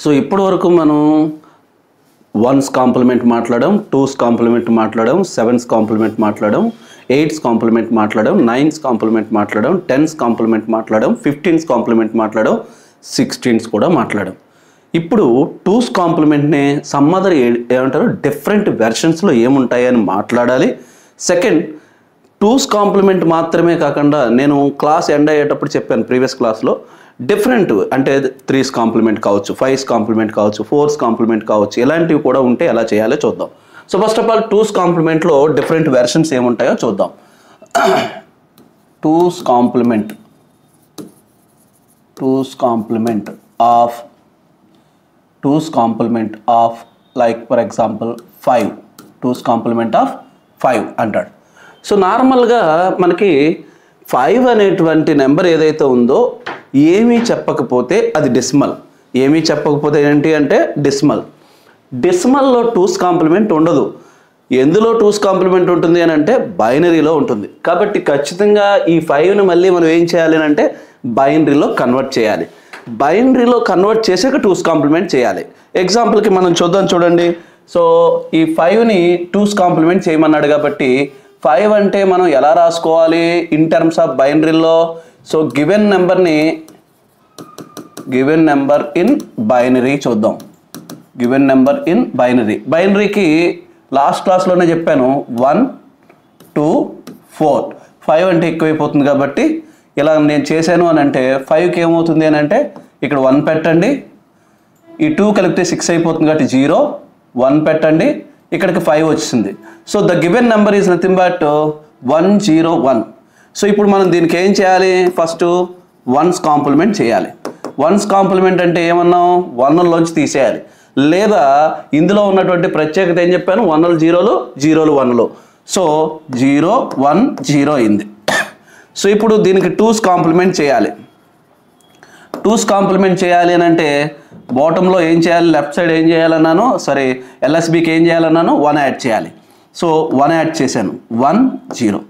So ఇప్పటి వరకు మనం వన్స్ కాంప్లిమెంట్ మాట్లాడాం, టూస్ కాంప్లిమెంట్ మాట్లాడాం, సెవెన్స్ కాంప్లిమెంట్ మాట్లాడాం, ఎయిట్స్ కాంప్లిమెంట్ మాట్లాడాం, నైన్స్ కాంప్లిమెంట్ మాట్లాడాం, టెన్స్ కాంప్లిమెంట్ మాట్లాడాం, 15s కాంప్లిమెంట్ మాట్లాడాం, 16s కూడా మాట్లాడాం. ఇప్పుడు టూస్ కాంప్లిమెంట్ని సమ్ అదర్ ఏమంటారు డిఫరెంట్ వెర్షన్స్లో ఏముంటాయని మాట్లాడాలి. సెకండ్, టూస్ కాంప్లిమెంట్ మాత్రమే కాకుండా నేను క్లాస్ ఎండ్ అయ్యేటప్పుడు చెప్పాను ప్రీవియస్ క్లాస్లో, డిఫరెంట్ అంటే 3s కాంప్లిమెంట్ కావచ్చు, 5s కాంప్లిమెంట్ కావచ్చు, 4s కాంప్లిమెంట్ కావచ్చు, ఇలాంటివి కూడా ఉంటే ఎలా చేయాలో చూద్దాం. So first of all two's కాంప్లిమెంట్లో డిఫరెంట్ వెర్షన్స్ ఏముంటాయో చూద్దాం. Two's complement of like for example 5, two's complement of 5 అంటాడు. సో నార్మల్గా మనకి 5 అనేటువంటి నెంబర్ ఏదైతే ఉందో ఏమీ చెప్పకపోతే అది డెసిమల్. ఏమీ చెప్పకపోతే ఏంటి అంటే డెసిమల్. డెసిమల్లో టూస్ కాంప్లిమెంట్ ఉండదు. ఎందులో టూస్ కాంప్లిమెంట్ ఉంటుంది అని అంటే బైనరీలో ఉంటుంది. కాబట్టి ఖచ్చితంగా ఈ 5ని మళ్ళీ మనం ఏం చేయాలి అని అంటే బైనరీలో కన్వర్ట్ చేయాలి. బైనరీలో కన్వర్ట్ చేసాక టూస్ కాంప్లిమెంట్ చేయాలి. ఎగ్జాంపుల్కి మనం చూడండి. సో ఈ 5ని టూస్ కాంప్లిమెంట్ చేయమన్నాడు కాబట్టి 5 అంటే మనం ఎలా రాసుకోవాలి ఇన్ టర్మ్స్ ఆఫ్ బైనరీలో. So given number in binary చూద్దాం. గివెన్ నెంబర్ ఇన్ బైనరీకి లాస్ట్ క్లాస్లోనే చెప్పాను 1, 2, 4. 5 అంటే ఎక్కువైపోతుంది కాబట్టి ఇలా నేను చేశాను అని అంటే 5కి ఏమవుతుంది అని అంటే ఇక్కడ 1 పెట్టండి, ఈ 2 కలిపితే 6 అయిపోతుంది కాబట్టి 0, 1 పెట్టండి, ఇక్కడికి 5 వచ్చింది. So the given number is nothing but 101. So ఇప్పుడు మనం దీనికి ఏం చేయాలి, ఫస్ట్ వన్స్ కాంప్లిమెంట్ చేయాలి. వన్స్ కాంప్లిమెంట్ అంటే ఏమన్నాం, 1లోంచి తీసేయాలి. లేదా ఇందులో ఉన్నటువంటి ప్రత్యేకత ఏం చెప్పాను, 1లు 0లు 0లు 1లు. సో 0 1 0 అయింది. సో ఇప్పుడు దీనికి టూస్ కాంప్లిమెంట్ చేయాలి. టూస్ కాంప్లిమెంట్ చేయాలి అని అంటే బాటంలో ఏం చేయాలి, లెఫ్ట్ సైడ్ ఏం చేయాలన్నాను, సరే ఎల్ఎస్బికి ఏం చేయాలన్నాను, 1 యాడ్ చేయాలి. సో 1 యాడ్ చేశాను, 1 0.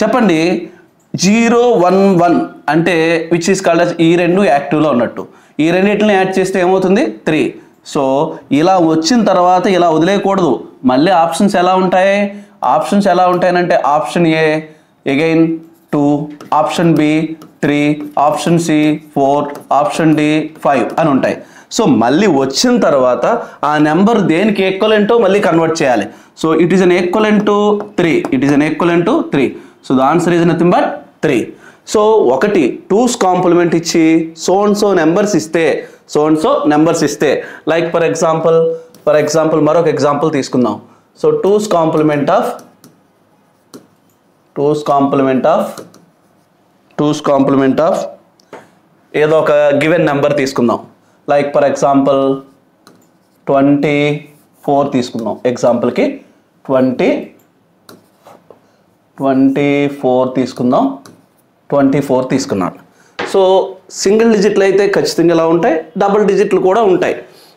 చెప్పండి 0 1 1 అంటే విచ్ ఈస్ కాల్డ్ అస్ ఈ రెండు యాక్టివ్లో ఉన్నట్టు. ఈ రెండింటిని యాడ్ చేస్తే ఏమవుతుంది 3. సో ఇలా వచ్చిన తర్వాత ఇలా వదిలేయకూడదు. మళ్ళీ ఆప్షన్స్ ఎలా ఉంటాయనంటే option A again 2, option B 3, option C 4, option D 5 అని ఉంటాయి. సో మళ్ళీ వచ్చిన తర్వాత ఆ నెంబర్ దేనికి ఈక్వలెంటో మళ్ళీ కన్వర్ట్ చేయాలి. So it is an equivalent to 3. So the answer is nothing but 3. So ఒకటి టూస్ కాంప్లిమెంట్ ఇచ్చి సో అండ్ సో నెంబర్స్ ఇస్తే లైక్ ఫర్ ఎగ్జాంపుల్ మరొక ఎగ్జాంపుల్ తీసుకుందాం. సో టూస్ కాంప్లిమెంట్ ఆఫ్ ఏదో ఒక గివెన్ నెంబర్ తీసుకుందాం. లైక్ ఫర్ ఎగ్జాంపుల్ 24 తీసుకుందాం. ఎగ్జాంపుల్కి 24 తీసుకుందాం. 24 తీసుకున్నాను. సో సింగిల్ డిజిట్లు అయితే ఖచ్చితంగా ఇలా ఉంటాయి, డబుల్ డిజిట్లు కూడా ఉంటాయి.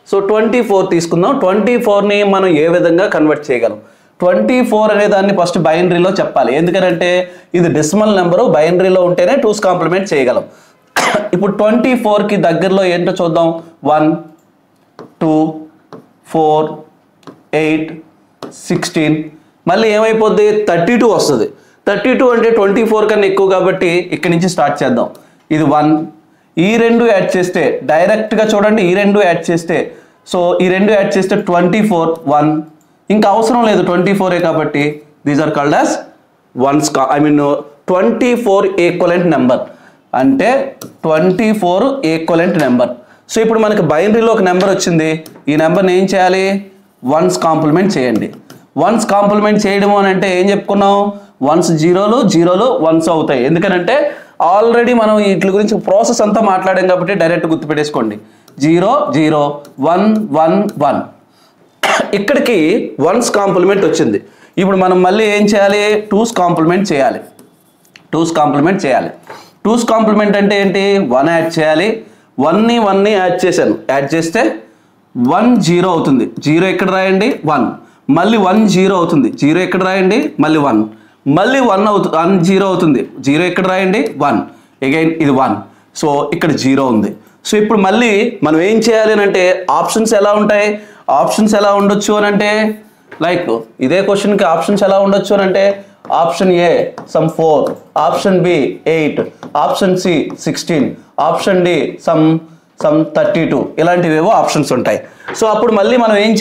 సో 24 తీసుకుందాం. 24ని మనం ఏ విధంగా కన్వర్ట్ చేయగలం, 24 అనే దాన్ని ఫస్ట్ బైనరీలో చెప్పాలి. ఎందుకంటే ఇది డెసిమల్ నెంబరు, బైనరీలో ఉంటేనే టూస్ కాంప్లిమెంట్ చేయగలం. ఇప్పుడు 24కి దగ్గరలో ఏంటో చూద్దాం. 1 2 4 8 16 మళ్ళీ ఏమైపోద్ది 32 వస్తుంది. 32 అంటే 24 కన్నా ఎక్కువ కాబట్టి ఇక్కడి నుంచి స్టార్ట్ చేద్దాం. ఇది 1, ఈ రెండు యాడ్ చేస్తే డైరెక్ట్గా చూడండి, ఈ రెండు యాడ్ చేస్తే 24 1, ఇంకా అవసరం లేదు 24 కాబట్టి these are called as ones 24 equivalent number అంటే 24 ఈక్వలెంట్ నెంబర్. సో ఇప్పుడు మనకి బైనరీలో ఒక నెంబర్ వచ్చింది. ఈ నెంబర్ని ఏం చేయాలి, వన్స్ కాంప్లిమెంట్ చేయండి. వన్స్ కాంప్లిమెంట్ చేయడం అని అంటే ఏం చెప్పుకున్నాం, 1s 0లు 0లు 1s అవుతాయి. ఎందుకంటే ఆల్రెడీ మనం వీటి గురించి ప్రాసెస్ అంతా మాట్లాడాం కాబట్టి డైరెక్ట్ గుర్తుపెట్టేసుకోండి. 0 0 1 1 1 ఇక్కడికి వన్స్ కాంప్లిమెంట్ వచ్చింది. ఇప్పుడు మనం మళ్ళీ ఏం చేయాలి, టూస్ కాంప్లిమెంట్ చేయాలి. టూస్ కాంప్లిమెంట్ అంటే ఏంటి, 1 యాడ్ చేయాలి. 1ని యాడ్ చేశాను, యాడ్ చేస్తే 1 0 అవుతుంది. 0 ఎక్కడ రాయండి 1, మళ్ళీ 1 0 అవుతుంది. 0 ఎక్కడ రాయండి మళ్ళీ 1, మళ్ళీ 1 అవుతుంది. 1 0 అవుతుంది. 0 ఎక్కడ రాయండి 1, అగైన్ ఇది 1. సో ఇక్కడ 0 ఉంది. సో ఇప్పుడు మళ్ళీ మనం ఏం చేయాలి అని అంటే ఆప్షన్స్ ఎలా ఉంటాయి, ఆప్షన్స్ ఎలా ఉండొచ్చు అని అంటే లైక్ ఇదే క్వశ్చన్కి ఆప్షన్స్ ఎలా ఉండొచ్చు అని అంటే option A some 4, option B 8, option C 16, option D some 32 ఇలాంటివేవో ఆప్షన్స్ ఉంటాయి. సో అప్పుడు మళ్ళీ మనం ఏం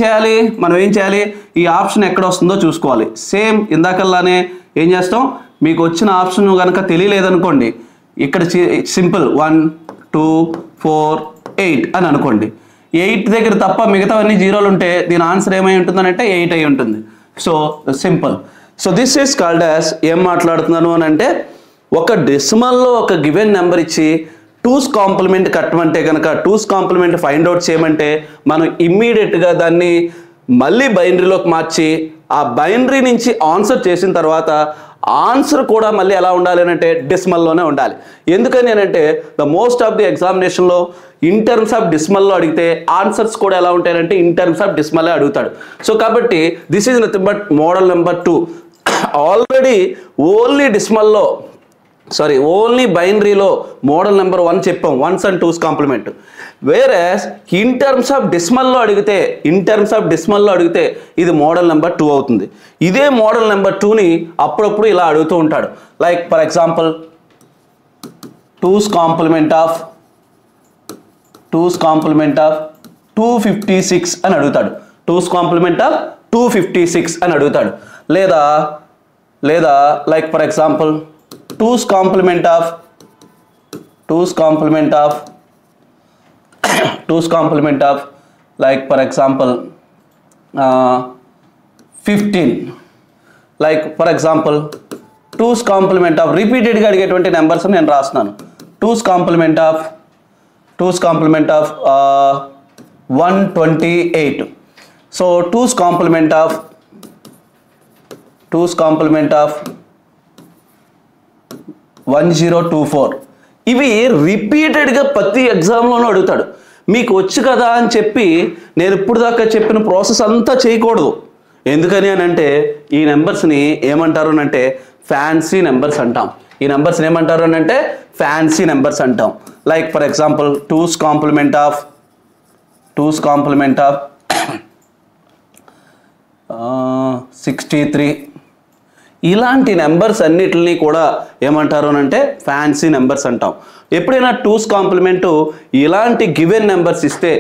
చేయాలి, ఈ ఆప్షన్ ఎక్కడ వస్తుందో చూసుకోవాలి. సేమ్ ఇందాకల్లానే ఏం చేస్తాం, మీకు వచ్చిన ఆప్షన్ కనుక తెలియలేదనుకోండి, ఇక్కడ సింపుల్ 1 2 4 8 అని అనుకోండి. 8 దగ్గర తప్ప మిగతావన్నీ జీరోలు ఉంటే దీని ఆన్సర్ ఏమై ఉంటుందని అంటే 8 అయి ఉంటుంది. So simple. So this is called as ఏం మాట్లాడుతున్నాను అని అంటే ఒక డెసిమల్లో ఒక గివెన్ నెంబర్ ఇచ్చి 2's కాంప్లిమెంట్ కట్టమంటే కనుక 2's కాంప్లిమెంట్ ఫైండ్ అవుట్ చేయమంటే మనం ఇమ్మీడియట్గా దాన్ని మళ్ళీ బైనరీలోకి మార్చి ఆ బైనరీ నుంచి ఆన్సర్ చేసిన తర్వాత ఆన్సర్ కూడా మళ్ళీ ఎలా ఉండాలి అని అంటే డెసిమల్లోనే ఉండాలి. ఎందుకని అని అంటే ద మోస్ట్ ఆఫ్ ది ఎగ్జామినేషన్లో ఇన్ టర్మ్స్ ఆఫ్ డెసిమల్లో అడిగితే ఆన్సర్స్ కూడా ఎలా ఉంటాయంటే ఇన్ టర్మ్స్ ఆఫ్ డెసిమలే అడుగుతాడు. సో కాబట్టి this is nothing but model number 2. Already only బైనరీలో మోడల్ నెంబర్ 1 చెప్పాం, 1s and 2s కాంప్లిమెంట్. వేరేస్ ఇన్ టర్మ్స్ ఆఫ్ డెసిమల్లో అడిగితే ఇది మోడల్ నెంబర్ 2 అవుతుంది. ఇదే మోడల్ నెంబర్ 2ని అప్పుడప్పుడు ఇలా అడుగుతూ ఉంటాడు. Like for example 2's complement of 256 అని అడుగుతాడు. 2's కాంప్లిమెంట్ ఆఫ్ 256 అని అడుగుతాడు. లేదా like for example 2's complement of like for example 15. Like for example 2's complement of రిపీటెడ్గా అడిగేటువంటి నెంబర్స్ నేను రాస్తున్నాను. 2's complement of 128. So 2's complement of 1024. ఇవి రిపీటెడ్గా ప్రతి ఎగ్జామ్లోనూ అడుగుతాడు. మీకు వచ్చు కదా అని చెప్పి నేను ఇప్పుడు దాకా చెప్పిన ప్రాసెస్ అంతా చేయకూడదు. ఎందుకని అని అంటే ఈ నెంబర్స్ని ఏమంటారు అని అంటే ఫ్యాన్సీ నెంబర్స్ అంటాం. ఈ నెంబర్స్ని ఏమంటారు అని అంటే ఫ్యాన్సీ నెంబర్స్ అంటాం. Like for example 2's complement of 63. ఇలాంటి నెంబర్స్ అన్నిటిని కూడా ఏమంటారు అని అంటే ఫ్యాన్సీ నెంబర్స్ అంటాం. ఎప్పుడైనా 2's కాంప్లిమెంట్ ఇలాంటి గివెన్ నెంబర్స్ ఇస్తే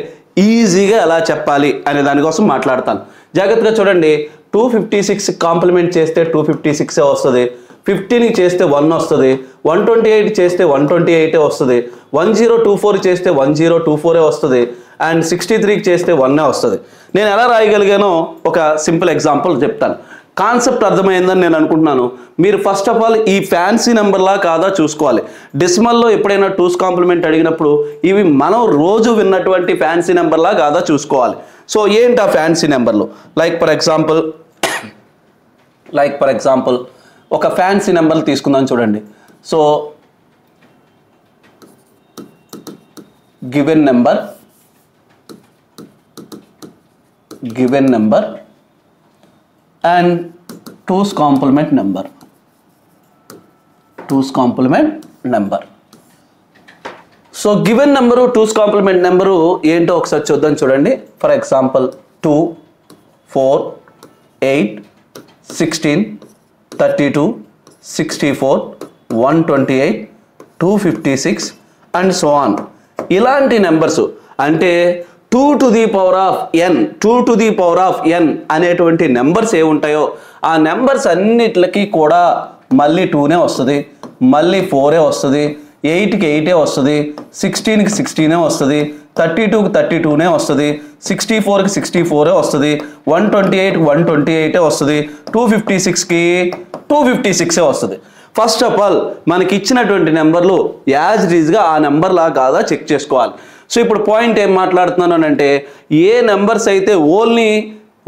ఈజీగా ఎలా చెప్పాలి అనే దానికోసం మాట్లాడతాను. జాగ్రత్తగా చూడండి. 256 కాంప్లిమెంట్ చేస్తే 256 వస్తుంది, 15కి చేస్తే 1 వస్తుంది, 128 చేస్తే 128 వస్తుంది, 1024 చేస్తే 1024 వస్తుంది, అండ్ 63కి చేస్తే 1 వస్తుంది. నేను ఎలా రాయగలిగానో ఒక సింపుల్ ఎగ్జాంపుల్ చెప్తాను. కాన్సెప్ట్ అర్థమైందని నేను అనుకుంటున్నాను. మీరు ఫస్ట్ ఆఫ్ ఆల్ ఈ ఫ్యాన్సీ నెంబర్లా కాదా చూసుకోవాలి. డెసిమల్లో ఎప్పుడైనా 2's కాంప్లిమెంట్ అడిగినప్పుడు ఇవి మనం రోజు విన్నటువంటి ఫ్యాన్సీ నెంబర్లా కాదా చూసుకోవాలి. సో ఏంటి ఆ ఫ్యాన్సీ నెంబర్లు? లైక్ ఫర్ ఎగ్జాంపుల్ ఒక ఫ్యాన్సీ నెంబర్లు తీసుకుందాం చూడండి. So given number and 2's complement number. So given number 2's complement number ఏంటో ఒకసారి చూద్దాం చూడండి. For example 2 4 8 16 32 64 128 256 and so on. ఇలాంటి నెంబర్స్ అంటే 2 to the power of n అనేటువంటి నెంబర్స్ ఏముంటాయో ఆ నెంబర్స్ అన్నిటికి కూడా మళ్ళీ 2నే వస్తుంది, మళ్ళీ 4ఏ వస్తుంది, 8కి 8ఏ వస్తుంది, 16కి 16ఏ వస్తుంది, 32కి 32నే వస్తుంది, 64కి 64ఏ వస్తుంది, 128కి 128ఏ వస్తుంది, 256కి 256ఏ వస్తుంది. ఫస్ట్ ఆఫ్ ఆల్ మనకి ఇచ్చినటువంటి నెంబర్లు యాజ్ ఇట్ ఈజ్గా ఆ నెంబర్లా కాదా చెక్ చేసుకోవాలి. సో ఇప్పుడు పాయింట్ ఏం మాట్లాడుతున్నాను అంటే ఏ నెంబర్స్ అయితే ఓన్లీ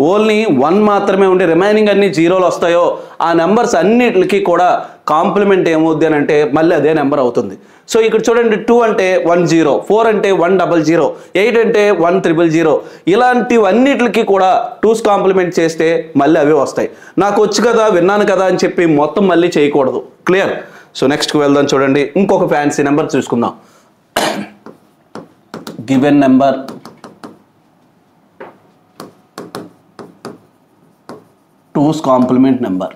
1 మాత్రమే ఉండి రిమైనింగ్ అన్ని జీరోలు వస్తాయో ఆ నెంబర్స్ అన్నిటికి కూడా కాంప్లిమెంట్ ఏమవుద్ది అని అంటే మళ్ళీ అదే నెంబర్ అవుతుంది. సో ఇక్కడ చూడండి 2 అంటే 10, 4 అంటే 100, 8 అంటే 1000. ఇలాంటివన్నిటికి కూడా 2's కాంప్లిమెంట్ చేస్తే మళ్ళీ అవే వస్తాయి. నాకు వచ్చు కదా విన్నాను కదా అని చెప్పి మొత్తం మళ్ళీ చేయకూడదు. క్లియర్? సో నెక్స్ట్కి వెళ్దాం చూడండి. ఇంకొక ఫ్యాన్సీ నెంబర్ చూసుకుందాం. Given number two's complement number,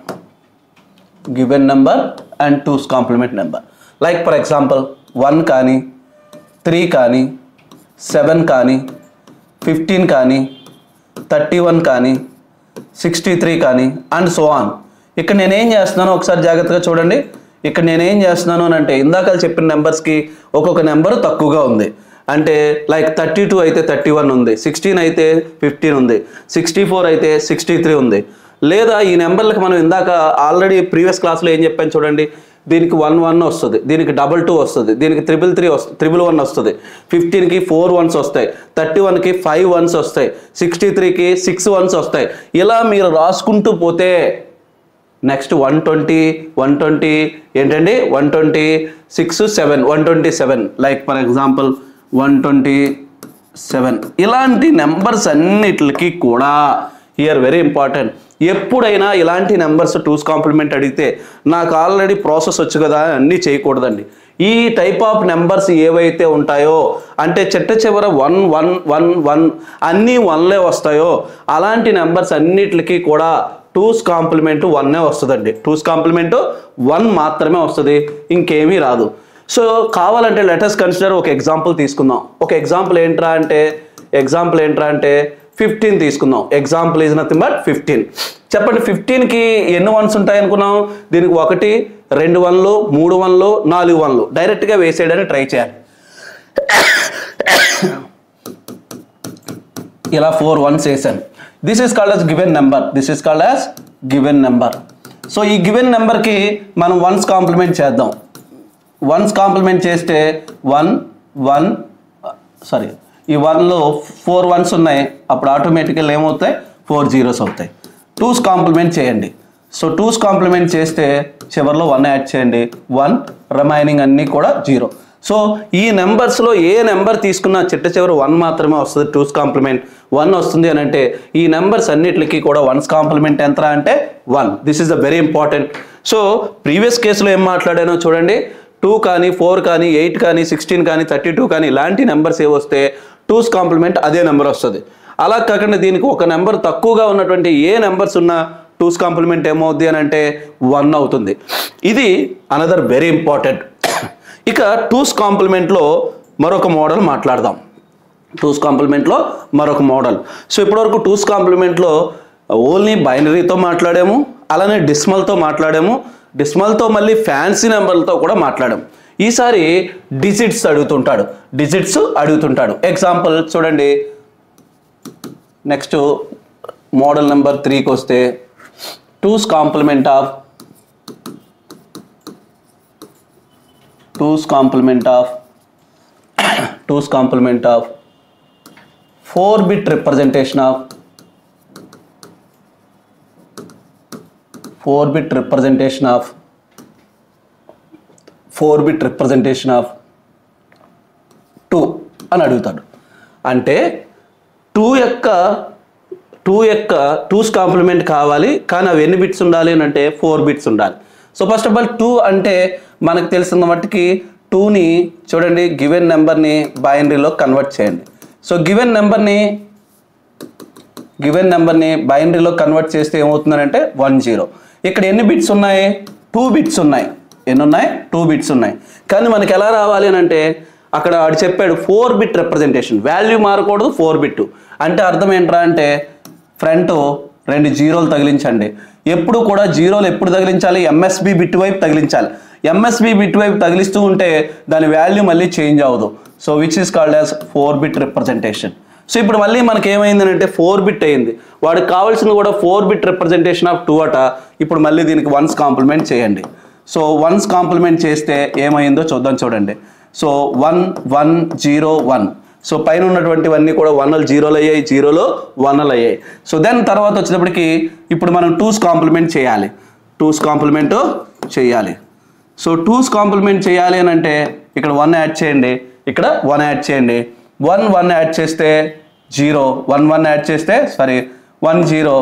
given number and two's complement number. Like for example 1 కానీ 3 కానీ 7 కానీ 15 కానీ 31 కానీ 63 కానీ అండ్ సో ఆన్. ఇక్కడ నేనేం చేస్తున్నానో ఒకసారి జాగ్రత్తగా చూడండి. ఇక్కడ నేనేం చేస్తున్నాను అని అంటే ఇందాక చెప్పిన నెంబర్స్కి ఒక్కొక్క నెంబరు తక్కువగా ఉంది. అంటే లైక్ 32 అయితే 31 ఉంది, 16 అయితే 15 ఉంది, 64 అయితే 63 ఉంది. లేదా ఈ నెంబర్లకు మనం ఇందాక ఆల్రెడీ ప్రీవియస్ క్లాస్లో ఏం చెప్పాను చూడండి. దీనికి 11 వస్తుంది, దీనికి 22 వస్తుంది, దీనికి 333 వస్తుంది, 111 వస్తుంది, 15కి 4 1s వస్తాయి, 31కి 5 1s వస్తాయి, 63కి 6 1s వస్తాయి. ఇలా మీరు రాసుకుంటూ పోతే నెక్స్ట్ 120 ఏంటండి 126 7 127 లైక్ ఫర్ ఎగ్జాంపుల్ 127. ఇలాంటి నెంబర్స్ అన్నిటికి కూడా హియర్ వెరీ ఇంపార్టెంట్. ఎప్పుడైనా ఇలాంటి నెంబర్స్ టూస్ కాంప్లిమెంట్ అడిగితే నాకు ఆల్రెడీ ప్రాసెస్ వచ్చు కదా అన్నీ చేయకూడదండి. ఈ టైప్ ఆఫ్ నెంబర్స్ ఏవైతే ఉంటాయో అంటే చివర 1 1 1 1 అన్నీ 1లే వస్తాయో అలాంటి నెంబర్స్ అన్నిటికీ కూడా టూస్ కాంప్లిమెంట్ 1 వస్తుందండి. టూస్ కాంప్లిమెంట్ 1 మాత్రమే వస్తుంది, ఇంకేమీ రాదు. సో కావాలంటే లెటర్స్ కన్సిడర్ ఒక ఎగ్జాంపుల్ తీసుకుందాం. ఒక ఎగ్జాంపుల్ ఏంట్రా అంటే 15 తీసుకుందాం. Example is nothing but 15. చెప్పండి 15కి ఎన్ని 1s ఉంటాయి అనుకున్నాం? దీనికి 1 2 1లు 3 1లు 4 1లు డైరెక్ట్గా వేసేయడానికి ట్రై చేయాలి. ఇలా 4 1s వేసాను. This is called as given number. So ఈ గివెన్ నెంబర్కి మనం 1s కాంప్లిమెంట్ చేద్దాం. 1s కాంప్లిమెంట్ చేస్తే 1 1 సారీ ఈ 1లో 4 1s ఉన్నాయి. అప్పుడు ఆటోమేటిక్గా ఏమవుతాయి 4 zeros అవుతాయి. 2s కాంప్లిమెంట్ చేయండి. సో 2s కాంప్లిమెంట్ చేస్తే చివరిలో 1 యాడ్ చేయండి, 1 రిమైనింగ్ అన్నీ కూడా 0. సో ఈ నెంబర్స్లో ఏ నెంబర్ తీసుకున్నా చివరి 1 మాత్రమే వస్తుంది. 2s కాంప్లిమెంట్ 1 వస్తుంది అని అంటే ఈ నెంబర్స్ అన్నిటికీ కూడా 1s కాంప్లిమెంట్ ఎంత అంటే 1. This is the very important. So previous కేసులో ఏం మాట్లాడానో చూడండి. 2 కానీ 4 కానీ 8 కానీ 16 కానీ 32 కానీ ఇలాంటి నెంబర్స్ ఏ వస్తే 2s కాంప్లిమెంట్ అదే నెంబర్ వస్తుంది. అలా కాకుండా దీనికి ఒక నెంబర్ తక్కువగా ఉన్నటువంటి ఏ నెంబర్స్ ఉన్నా 2s కాంప్లిమెంట్ ఏమవుద్ది అని అంటే 1 అవుతుంది. ఇది అనదర్ వెరీ ఇంపార్టెంట్. ఇక 2s కాంప్లిమెంట్లో మరొక మోడల్ మాట్లాడదాం. 2s కాంప్లిమెంట్లో మరొక మోడల్. సో ఇప్పటివరకు 2s కాంప్లిమెంట్లో ఓన్లీ బైనరీతో మాట్లాడాము, అలానే డెసిమల్తో మాట్లాడాము, డెసిమల్తో మళ్ళీ ఫ్యాన్సీ నెంబర్లతో కూడా మాట్లాడాము. ఈసారి డిజిట్స్ అడుగుతుంటాడు. ఎగ్జాంపుల్ చూడండి. నెక్స్ట్ మోడల్ నెంబర్ 3కి వస్తే 2s complement of 4-bit representation of 4-bit representation of 2 అని అడుగుతాడు. అంటే 2s కాంప్లిమెంట్ కావాలి, కానీ అవి ఎన్ని బిట్స్ ఉండాలి అని అంటే 4 bits ఉండాలి. సో ఫస్ట్ ఆఫ్ ఆల్ 2 అంటే మనకు తెలిసిన మట్టుకి 2ని చూడండి గివెన్ నెంబర్ని బైనరీలో కన్వర్ట్ చేయండి. సో గివెన్ నెంబర్ని బైనరీలో కన్వర్ట్ చేస్తే ఏమవుతుందంటే 1 0. ఇక్కడ ఎన్ని బిట్స్ ఉన్నాయి? 2 bits ఉన్నాయి. ఎన్ని ఉన్నాయి? 2 bits ఉన్నాయి. కానీ మనకి ఎలా రావాలి అని అంటే అక్కడ వాడు చెప్పాడు 4-bit రిప్రజెంటేషన్, వాల్యూ మారకూడదు 4 bit. అంటే అర్థం ఏంట్రా అంటే ఫ్రంట్ 2 జీరోలు తగిలించండి. ఎప్పుడు కూడా జీరోలు ఎప్పుడు తగిలించాలి? ఎంఎస్బి బిట్ వైపు తగిలించాలి. ఎంఎస్బి బిట్ వైపు తగిలిస్తూ ఉంటే దాని వాల్యూ మళ్ళీ చేంజ్ అవ్వదు. So which is called as 4-bit representation. So ఇప్పుడు మళ్ళీ మనకి ఏమైందంటే 4 bit అయింది. వాడికి కావాల్సింది కూడా 4-bit రిప్రజెంటేషన్ ఆఫ్ 2 అట. ఇప్పుడు మళ్ళీ దీనికి 1s కాంప్లిమెంట్ చేయండి. సో 1s కాంప్లిమెంట్ చేస్తే ఏమైందో చూడండి. సో 1 1 0 1. సో పైన ఉన్నటువంటివన్నీ కూడా 1లు 0లు అయ్యాయి, 0లు 1లు అయ్యాయి. సో దెన్ తర్వాత వచ్చేటప్పటికి ఇప్పుడు మనం 2s కాంప్లిమెంట్ చేయాలి. 2s కాంప్లిమెంట్ చేయాలి. సో 2s కాంప్లిమెంట్ చేయాలి అని అంటే ఇక్కడ 1 యాడ్ చేయండి, ఇక్కడ 1 యాడ్ చేయండి. 1 1 యాడ్ చేస్తే 0, 1 1 యాడ్ చేస్తే 1 0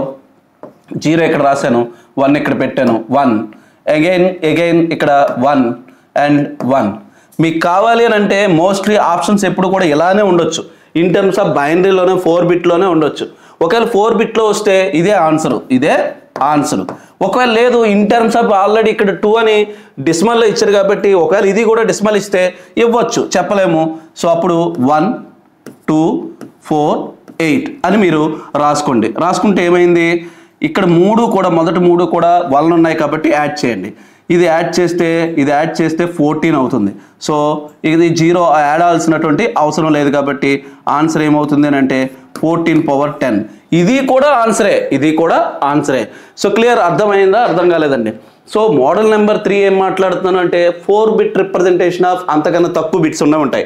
0 ఇక్కడ రాశాను, 1 ఇక్కడ పెట్టాను, 1 అగైన్ ఇక్కడ 1 అండ్ 1. మీకు కావాలి అని అంటే మోస్ట్లీ ఆప్షన్స్ ఎప్పుడు కూడా ఇలానే ఉండొచ్చు. ఇన్ టర్మ్స్ ఆఫ్ బైనరీలోనే 4 బిట్లోనే ఉండొచ్చు. ఒకవేళ 4 బిట్లో వస్తే ఇదే ఆన్సర్. ఒకవేళ లేదు ఇన్ టర్మ్స్ ఆఫ్ ఆల్రెడీ ఇక్కడ 2 అని డెసిమల్లో ఇచ్చారు కాబట్టి ఒకవేళ ఇది కూడా డెసిమల్ ఇస్తే ఇవ్వచ్చు, చెప్పలేము. సో అప్పుడు 1 2 4 8 అని మీరు రాసుకోండి. రాసుకుంటే ఏమైంది, ఇక్కడ మొదటి 3 కూడా 1 ఉన్నాయి కాబట్టి యాడ్ చేయండి. ఇది యాడ్ చేస్తే 14 అవుతుంది. సో ఇది 0 యాడ్ అవ్వాల్సినటువంటి అవసరం లేదు కాబట్టి ఆన్సర్ ఏమవుతుంది అని అంటే 14 పవర్ 10. ఇది కూడా ఆన్సరే. సో క్లియర్, అర్థమైందా, అర్థం కాలేదండి? సో మోడల్ నెంబర్ 3 ఏం మాట్లాడుతున్నాను అంటే 4 బిట్ రిప్రజెంటేషన్ ఆఫ్ అంతకన్నా తక్కువ బిట్స్ ఉంటాయి.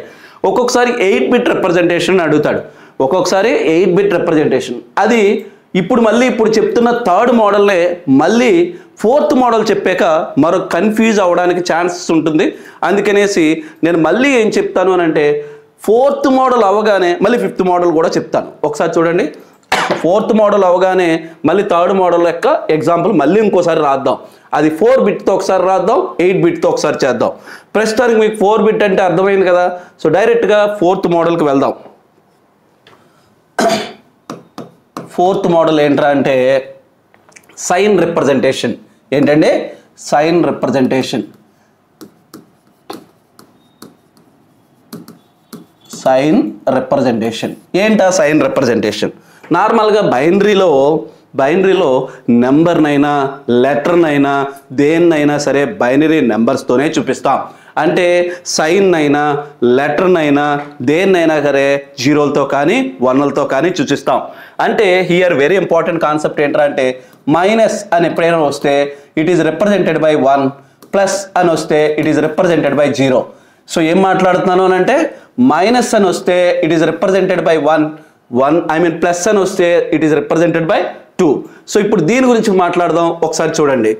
ఒక్కొక్కసారి 8 బిట్ రిప్రజెంటేషన్ అడుగుతాడు, ఒక్కొక్కసారి 8 బిట్ రిప్రజెంటేషన్. అది ఇప్పుడు చెప్తున్న థర్డ్ మోడల్నే మళ్ళీ 4th మోడల్ చెప్పాక మరో కన్ఫ్యూజ్ అవ్వడానికి ఛాన్సెస్ ఉంటుంది. అందుకనేసి నేను మళ్ళీ ఏం చెప్తాను అని అంటే 4th మోడల్ అవగానే మళ్ళీ 5th మోడల్ కూడా చెప్తాను. ఒకసారి చూడండి, 4th మోడల్ అవగానే మళ్ళీ 3rd మోడల్ యొక్క ఎగ్జాంపుల్ మళ్ళీ ఇంకోసారి రాద్దాం. అది 4 బిట్తో ఒకసారి రాద్దాం, 8 బిట్తో ఒకసారి చేద్దాం. ప్రస్తుతానికి మీకు 4 బిట్ అంటే అర్థమైంది కదా. సో డైరెక్ట్గా 4th మోడల్కి వెళ్దాం. 4th మోడల్ ఏంట్రా అంటే సైన్ రిప్రజెంటేషన్. ఏంటండి? Sign representation. ఏంటా సైన్ రిప్రజెంటేషన్? నార్మల్గా బైనరీలో నెంబర్నైనా లెటర్నైనా దేన్నైనా సరే బైనరీ నెంబర్స్తోనే చూపిస్తాం. అంటే సైన్ అయినా లెటర్నైనా దేన్నైనా సరే 0లతో కానీ 1లతో కానీ సూచిస్తాం. అంటే హియర్ వెరీ ఇంపార్టెంట్ కాన్సెప్ట్ ఏంట్రా అంటే మైనస్ అని ఎప్పుడైనా వస్తే it is represented by 1, plus అని వస్తే it is represented by 0. So ఏం మాట్లాడుతున్నాను అని అంటే మైనస్ అని వస్తే it is represented by 1, plus అని వస్తే it is represented by 2. So ఇప్పుడు దీని గురించి మాట్లాడదాం. ఒకసారి చూడండి,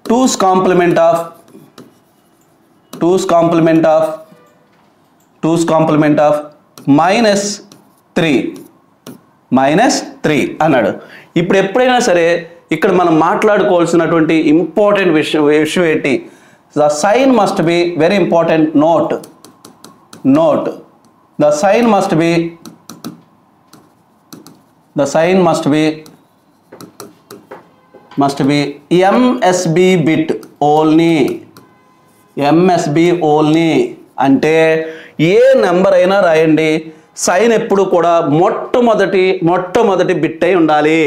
2's complement of -3 అన్నాడు. ఇప్పుడు ఎప్పుడైనా సరే ఇక్కడ మనం మాట్లాడుకోవాల్సినటువంటి ఇంపార్టెంట్ విషయం ఏంటి? The sign must be very important. Note the sign must be MSB bit only. అంటే ఏ నెంబర్ అయినా రాయండి, సైన్ ఎప్పుడు కూడా మొట్టమొదటి బిట్ అయి ఉండాలి.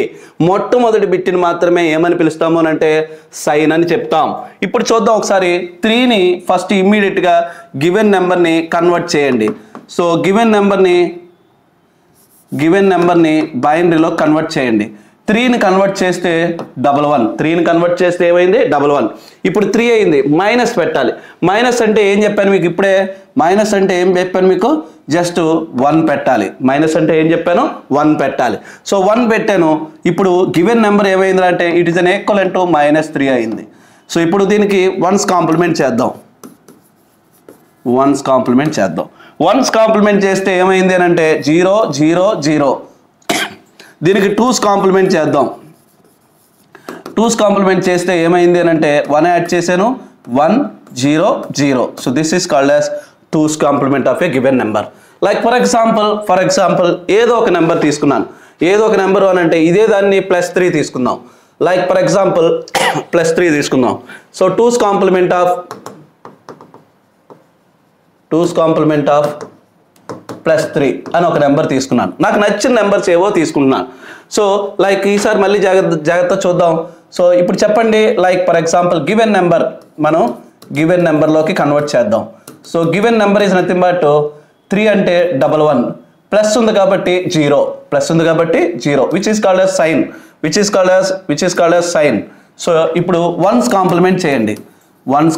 మొట్టమొదటి బిట్ని మాత్రమే ఏమని పిలుస్తాము అని అంటే సైన్ అని చెప్తాం. ఇప్పుడు చూద్దాం ఒకసారి. 3ని ఫస్ట్ ఇమ్మీడియట్గా గివెన్ నెంబర్ని కన్వర్ట్ చేయండి. సో గివెన్ నెంబర్ని బైనరీలో కన్వర్ట్ చేయండి. 3ని కన్వర్ట్ చేస్తే 11. 3ని కన్వర్ట్ చేస్తే ఏమైంది? 11. ఇప్పుడు 3 అయింది, మైనస్ పెట్టాలి. మైనస్ అంటే ఏం చెప్పాను మీకు ఇప్పుడే? మైనస్ అంటే ఏం చెప్పాను మీకు? జస్ట్ 1 పెట్టాలి. మైనస్ అంటే ఏం చెప్పాను? 1 పెట్టాలి. సో 1 పెట్టాను. ఇప్పుడు గివెన్ నెంబర్ ఏమైంది అంటే it is an equivalent to -3 అయింది. సో ఇప్పుడు దీనికి 1's కాంప్లిమెంట్ చేద్దాం. 1's కాంప్లిమెంట్ చేస్తే ఏమైంది అని అంటే 0 0 0. దీనికి 2's కాంప్లిమెంట్ చేద్దాం. 2's కాంప్లిమెంట్ చేస్తే ఏమైంది అని అంటే 1 యాడ్ చేశాను, 1 0 0. So this is called as 2's complement of a given number. Like for example ఏదో ఒక నెంబర్ తీసుకున్నాను. ఏదో ఒక నెంబర్ అని అంటే ఇదే దాన్ని +3 తీసుకుందాం. లైక్ ఫర్ ఎగ్జాంపుల్ +3 తీసుకుందాం. సో 2's కాంప్లిమెంట్ ఆఫ్ +3 అని ఒక నెంబర్ తీసుకున్నాను. నాకు నచ్చిన నెంబర్స్ ఏవో తీసుకుంటున్నాను. సో లైక్ ఈసారి మళ్ళీ జాగ్రత్త చూద్దాం. సో ఇప్పుడు చెప్పండి, like for example given number మనం గివెన్ నెంబర్లోకి కన్వర్ట్ చేద్దాం. So given number is nothing but 3 అంటే 11, ప్లస్ ఉంది కాబట్టి 0, which is called as sign. So ఇప్పుడు 1's కాంప్లిమెంట్ చేయండి. 1's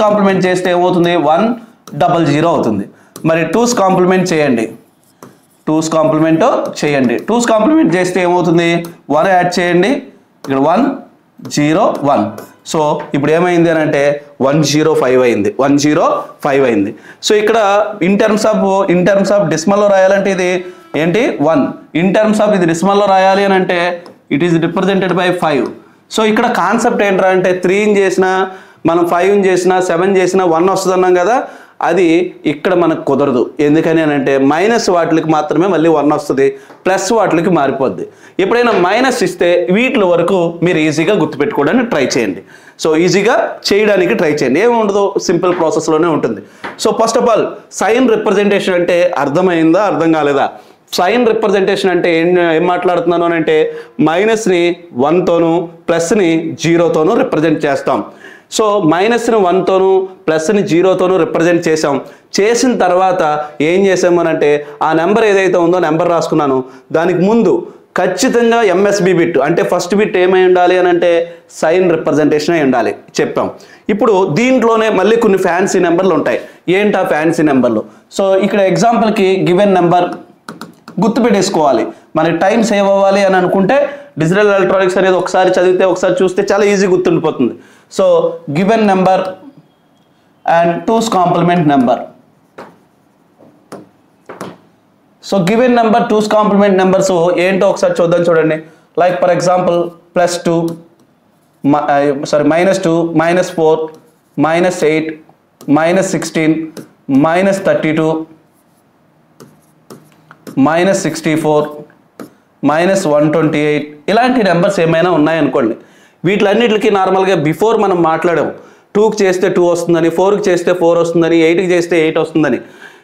కాంప్లిమెంట్ చేస్తే ఏమవుతుంది? 100 అవుతుంది. మరి 2's కాంప్లిమెంట్ చేయండి. 2's కాంప్లిమెంట్ చేస్తే ఏమవుతుంది? 1 యాడ్ చేయండి. ఇక్కడ 1 0 1. సో ఇప్పుడు ఏమైంది అని అంటే 105 అయింది. సో ఇక్కడ ఇన్ టర్మ్స్ ఆఫ్ డెసిమల్లో రాయాలంటే ఇది ఏంటి? 1. ఇన్ టర్మ్స్ ఆఫ్ ఇది డెసిమల్లో రాయాలి అని అంటే it is represented by 5. So ఇక్కడ కాన్సెప్ట్ ఏంట్రా అంటే 3ని చేసినా మనం 5ని చేసినా 7 చేసినా 1 వస్తుంది అన్నాం కదా, అది ఇక్కడ మనకు కుదరదు. ఎందుకని అని అంటే మైనస్ వాటికి మాత్రమే మళ్ళీ 1 వస్తుంది, ప్లస్ వాటికి మారిపోద్ది. ఎప్పుడైనా మైనస్ ఇస్తే వీటి వరకు మీరు ఈజీగా గుర్తుపెట్టుకోవడానికి ట్రై చేయండి. సో ఈజీగా చేయడానికి ట్రై చేయండి, ఏముండదు, సింపుల్ ప్రాసెస్లోనే ఉంటుంది. So first of all sign representation అంటే అర్థమైందా, అర్థం కాలేదా? సైన్ రిప్రజెంటేషన్ అంటే ఏం మాట్లాడుతున్నాను అని అంటే మైనస్ని 1తోనూ ప్లస్ని 0తోనూ రిప్రజెంట్ చేస్తాం. సో మైనస్ని 1తోనూ ప్లస్ని 0తోనూ రిప్రజెంట్ చేసాం. చేసిన తర్వాత ఏం చేసామనంటే ఆ నెంబర్ ఏదైతే ఉందో నెంబర్ రాసుకున్నాను, దానికి ముందు ఖచ్చితంగా ఎంఎస్బి బిట్ అంటే ఫస్ట్ బిట్ ఏమై ఉండాలి అని అంటే సైన్ రిప్రజెంటేషన్ అయి ఉండాలి చెప్పాం. ఇప్పుడు దీంట్లోనే మళ్ళీ కొన్ని ఫ్యాన్సీ నెంబర్లు ఉంటాయి. ఏంటా ఫ్యాన్సీ నెంబర్లు? సో ఇక్కడ ఎగ్జాంపుల్కి గివెన్ నెంబర్ గుర్తుపెట్టేసుకోవాలి. మనకి టైం సేవ్ అవ్వాలి అని అనుకుంటే డిజిటల్ ఎలక్ట్రానిక్స్ అనేది ఒకసారి చదివితే ఒకసారి చూస్తే చాలా ఈజీ గుర్తుండిపోతుంది. So given number and 2's complement number. So given number 2's complement numbers ఏంటో ఒకసారి చూద్దాం. చూడండి, లైక్ ఫర్ ఎగ్జాంపుల్ +2 -2 -4 -8 -16 -32 -64 -128 ఇలాంటి నెంబర్స్ ఏమైనా ఉన్నాయనుకోండి. వీటిలన్నిటికి నార్మల్గా బిఫోర్ మనం మాట్లాడాము, 2కి చేస్తే 2 వస్తుందని, 4కి చేస్తే 4 వస్తుందని, 8కి చేస్తే 8 వస్తుందని.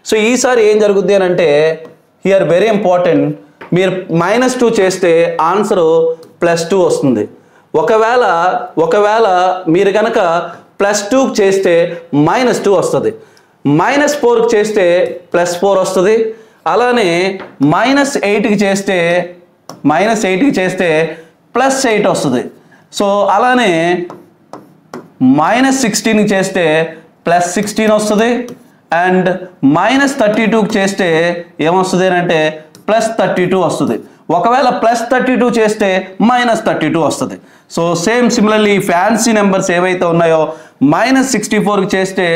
సో ఈసారి ఏం జరుగుద్ది అని అంటే హియర్ వెరీ ఇంపార్టెంట్, మీరు -2 చేస్తే ఆన్సరు +2 వస్తుంది. ఒకవేళ మీరు కనుక +2కి చేస్తే -2 వస్తుంది, -4కి చేస్తే +4 వస్తుంది. అలానే -8కి చేస్తే +8 వస్తుంది. సో అలానే -16కి చేస్తే +16 వస్తుంది. అండ్ -32కి చేస్తే ఏమొస్తుంది అంటే +32 వస్తుంది. ఒకవేళ +32 చేస్తే -32 వస్తుంది. So same similarly fancy numbers ఏవైతే ఉన్నాయో -64కి చేస్తే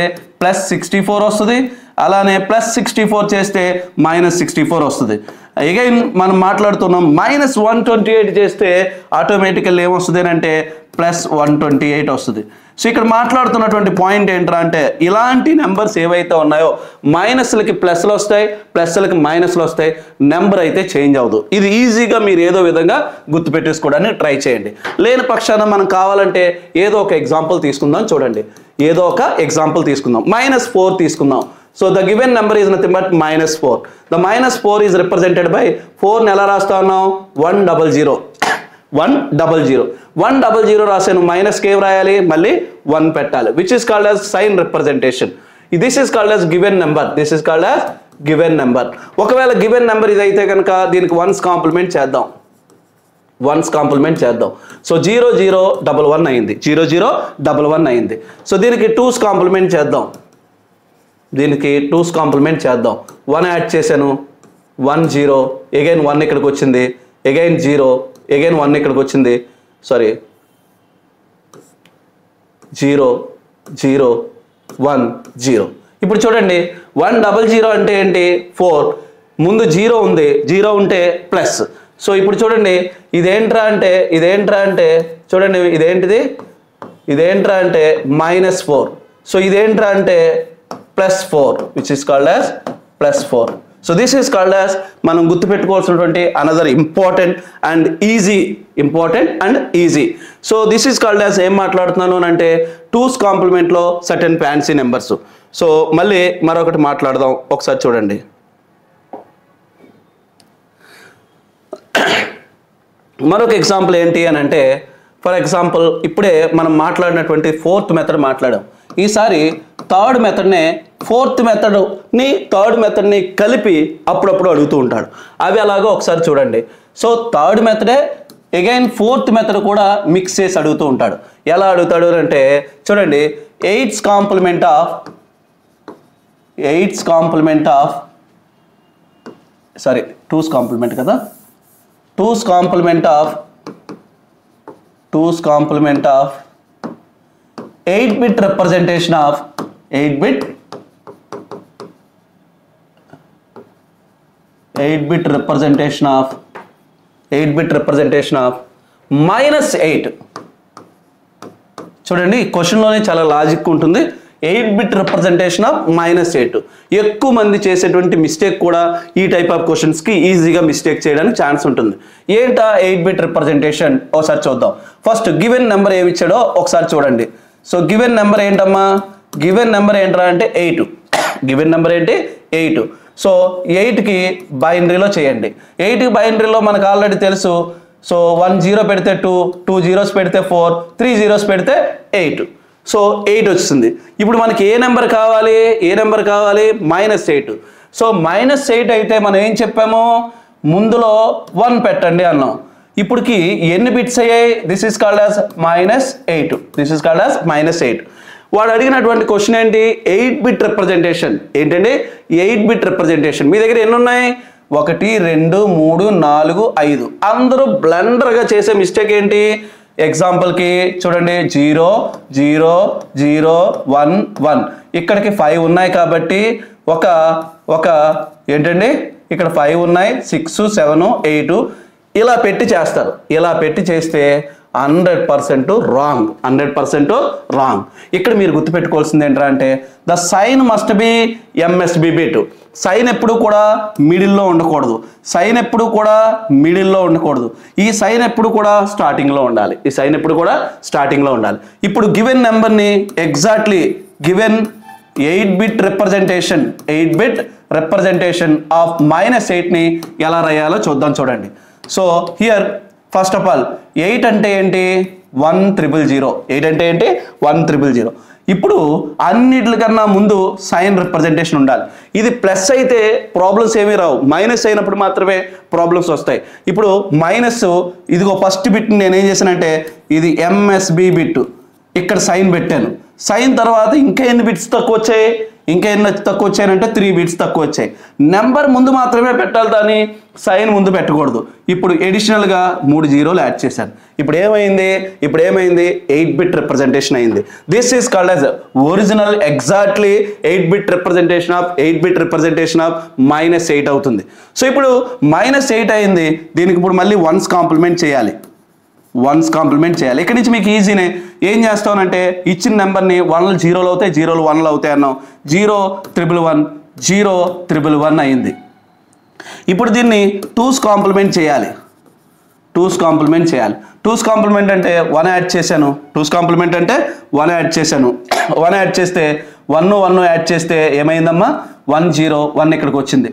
+64 వస్తుంది. అలానే +64 చేస్తే -64 వస్తుంది. అగైన్ మనం మాట్లాడుతున్నాం -128 చేస్తే ఆటోమేటికల్లీ ఏమొస్తుంది అంటే +128 వస్తుంది. సో ఇక్కడ మాట్లాడుతున్నటువంటి పాయింట్ ఏంట్రా అంటే ఇలాంటి నెంబర్స్ ఏవైతే ఉన్నాయో మైనస్లకి ప్లస్లు వస్తాయి, ప్లస్లకి మైనస్లు వస్తాయి, నెంబర్ అయితే చేంజ్ అవ్వదు. ఇది ఈజీగా మీరు ఏదో విధంగా గుర్తుపెట్టేసుకోవడానికి ట్రై చేయండి. లేని పక్షాన మనం కావాలంటే ఏదో ఒక ఎగ్జాంపుల్ తీసుకుందాం. చూడండి, ఏదో ఒక ఎగ్జాంపుల్ తీసుకుందాం. -4 తీసుకుందాం. So the given number is nothing but -4. The -4 is represented by 4ని ఎలా రాస్తా ఉన్నాం? 100 100 రాసాను. మైనస్కి ఏం రాయాలి? మళ్ళీ 1 పెట్టాలి, which is called as sign representation. This is called as given number. Given number. ఒకవేళ గివెన్ నెంబర్ ఇదైతే కనుక దీనికి 1's కాంప్లిమెంట్ చేద్దాం. 1's కాంప్లిమెంట్ చేద్దాం. సో 0011 అయింది, 0011 అయింది. సో దీనికి 2's కాంప్లిమెంట్ చేద్దాం. 1 యాడ్ చేశాను, 1 0, అగైన్ 1 ఇక్కడికి వచ్చింది, అగైన్ 0, అగైన్ 1 ఇక్కడికి వచ్చింది, 0 0 1 0. ఇప్పుడు చూడండి 100 అంటే ఏంటి? 4 ముందు 0 ఉంది, 0 ఉంటే ప్లస్. సో ఇప్పుడు చూడండి ఇదేంట్రా అంటే చూడండి ఇదేంట్రా అంటే -4. సో ఇదేంట్రా అంటే +4, which is called as +4. So this is called as మనం గుర్తుపెట్టుకోవాల్సినటువంటి another important and easy. So this is called as ఏం మాట్లాడుతున్నాను అంటే 2's కాంప్లిమెంట్లో సర్టెన్ ఫ్యాన్సీ నెంబర్స్. సో మళ్ళీ మరొకటి మాట్లాడదాం, ఒకసారి చూడండి. మరొక ఎగ్జాంపుల్ ఏంటి అని అంటే ఫర్ ఎగ్జాంపుల్ ఇప్పుడే మనం మాట్లాడినటువంటి 4th మెథడ్ మాట్లాడాం. ఈసారి 3rd మెథడ్నే 4th మెథడ్ని 3rd మెథడ్ని కలిపి అప్పుడప్పుడు అడుగుతూ ఉంటాడు. అవి అలాగో ఒకసారి చూడండి. సో 3rd మెథడే అగైన్ 4th మెథడ్ కూడా మిక్స్ చేసి అడుగుతూ ఉంటాడు. ఎలా అడుగుతాడు అంటే చూడండి 8's complement of 2's complement కదా, 2's complement of 8-bit representation of 8-bit representation of -8. చూడండి ఈ క్వశ్చన్లోనే చాలా లాజిక్ ఉంటుంది. 8-bit representation of -8. ఎక్కువ మంది చేసేటువంటి మిస్టేక్ కూడా ఈ టైప్ ఆఫ్ క్వశ్చన్స్కి ఈజీగా మిస్టేక్ చేయడానికి ఛాన్స్ ఉంటుంది. ఏంటా 8-bit రిప్రజెంటేషన్ ఒకసారి చూద్దాం. ఫస్ట్ గివెన్ నెంబర్ ఏమి ఇచ్చాడో ఒకసారి చూడండి. సో గివెన్ నెంబర్ ఏంటమ్మా, గివెన్ నెంబర్ ఏంట్రా అంటే 8. గివెన్ నెంబర్ ఏంటి 8. సో 8కి బైనరీలో చేయండి. 8కి బైనరీలో మనకు ఆల్రెడీ తెలుసు. సో 1 0 పెడితే 2, 2 zeros పెడితే 4, 3 zeros పెడితే 8. సో 8 వచ్చింది. ఇప్పుడు మనకి ఏ నెంబర్ కావాలి, ఏ నెంబర్ కావాలి, -8. సో -8 అయితే మనం ఏం చెప్పాము, ముందులో 1 పెట్టండి అన్నాం. ఇప్పటికి ఎన్ని బిట్స్ అయ్యాయి, this is called as -8. This is called as -8. వాడు అడిగినటువంటి క్వశ్చన్ ఏంటి, 8-bit రిప్రజెంటేషన్. ఏంటండి 8-bit రిప్రజెంటేషన్. మీ దగ్గర ఎన్ని ఉన్నాయి, 1 2 3 4 5. అందరూ బ్లండర్గా చేసే మిస్టేక్ ఏంటి, ఎగ్జాంపుల్కి చూడండి 0 0 0 1 1. ఇక్కడికి 5 ఉన్నాయి కాబట్టి ఒక ఏంటండి ఇక్కడ 5 ఉన్నాయి, 6 7 8 ఇలా పెట్టి చేస్తారు. ఇలా పెట్టి చేస్తే 100% రాంగ్, 100% రాంగ్. ఇక్కడ మీరు గుర్తుపెట్టుకోవాల్సింది ఏంటంటే the sign must be MSB bit. Sign ఎప్పుడు కూడా మిడిల్లో ఉండకూడదు. సైన్ ఎప్పుడు కూడా మిడిల్లో ఉండకూడదు. ఈ సైన్ ఎప్పుడు కూడా స్టార్టింగ్లో ఉండాలి. ఈ సైన్ ఎప్పుడు కూడా స్టార్టింగ్లో ఉండాలి. ఇప్పుడు గివెన్ నెంబర్ని exactly given 8-bit representation, 8-bit representation of -8ని ఎలా రాయాలో చూద్దాం. చూడండి. So here first of all 8 అంటే ఏంటి, 100. 8 అంటే ఏంటి 100. ఇప్పుడు అన్నిటికన్నా ముందు సైన్ రిప్రజెంటేషన్ ఉండాలి. ఇది ప్లస్ అయితే ప్రాబ్లమ్స్ ఏమీ రావు, మైనస్ అయినప్పుడు మాత్రమే ప్రాబ్లమ్స్ వస్తాయి. ఇప్పుడు మైనస్ ఇదిగో ఫస్ట్ బిట్ నేనేం చేశానంటే ఇది MSB బిట్, ఇక్కడ సైన్ పెట్టాను. సైన్ తర్వాత ఇంకా ఎన్ని బిట్స్ తక్కువ వచ్చాయి, ఇంకా ఎన్ని తక్కువ వచ్చాయంటే 3 bits తక్కువ వచ్చాయి. నెంబర్ ముందు మాత్రమే పెట్టాలి, దాన్ని సైన్ ముందు పెట్టకూడదు. ఇప్పుడు ఎడిషనల్గా 3 zeros యాడ్ చేశాను. ఇప్పుడు ఏమైంది, 8-bit రిప్రజెంటేషన్ అయింది. This is called as original exactly 8-bit representation of -8 అవుతుంది. సో ఇప్పుడు -8 అయింది. దీనికి ఇప్పుడు మళ్ళీ 1's కాంప్లిమెంట్ చేయాలి. 1's కాంప్లిమెంట్ చేయాలి. ఇక్కడ నుంచి మీకు ఈజీనే. ఏం చేస్తానంటే ఇచ్చిన నెంబర్ని 1లు 0లు అవుతాయి, 0లు 1లు అవుతాయి అన్నాం. 0 1 1 0 1 1 అయింది. ఇప్పుడు దీన్ని 2's కాంప్లిమెంట్ చేయాలి. 2's కాంప్లిమెంట్ చేయాలి. 2's కాంప్లిమెంట్ అంటే 1 యాడ్ చేశాను. 2's కాంప్లిమెంట్ అంటే 1 యాడ్ చేశాను. 1 యాడ్ చేస్తే 1 1 యాడ్ చేస్తే ఏమైందమ్మా, 1 0 1 ఇక్కడికి వచ్చింది,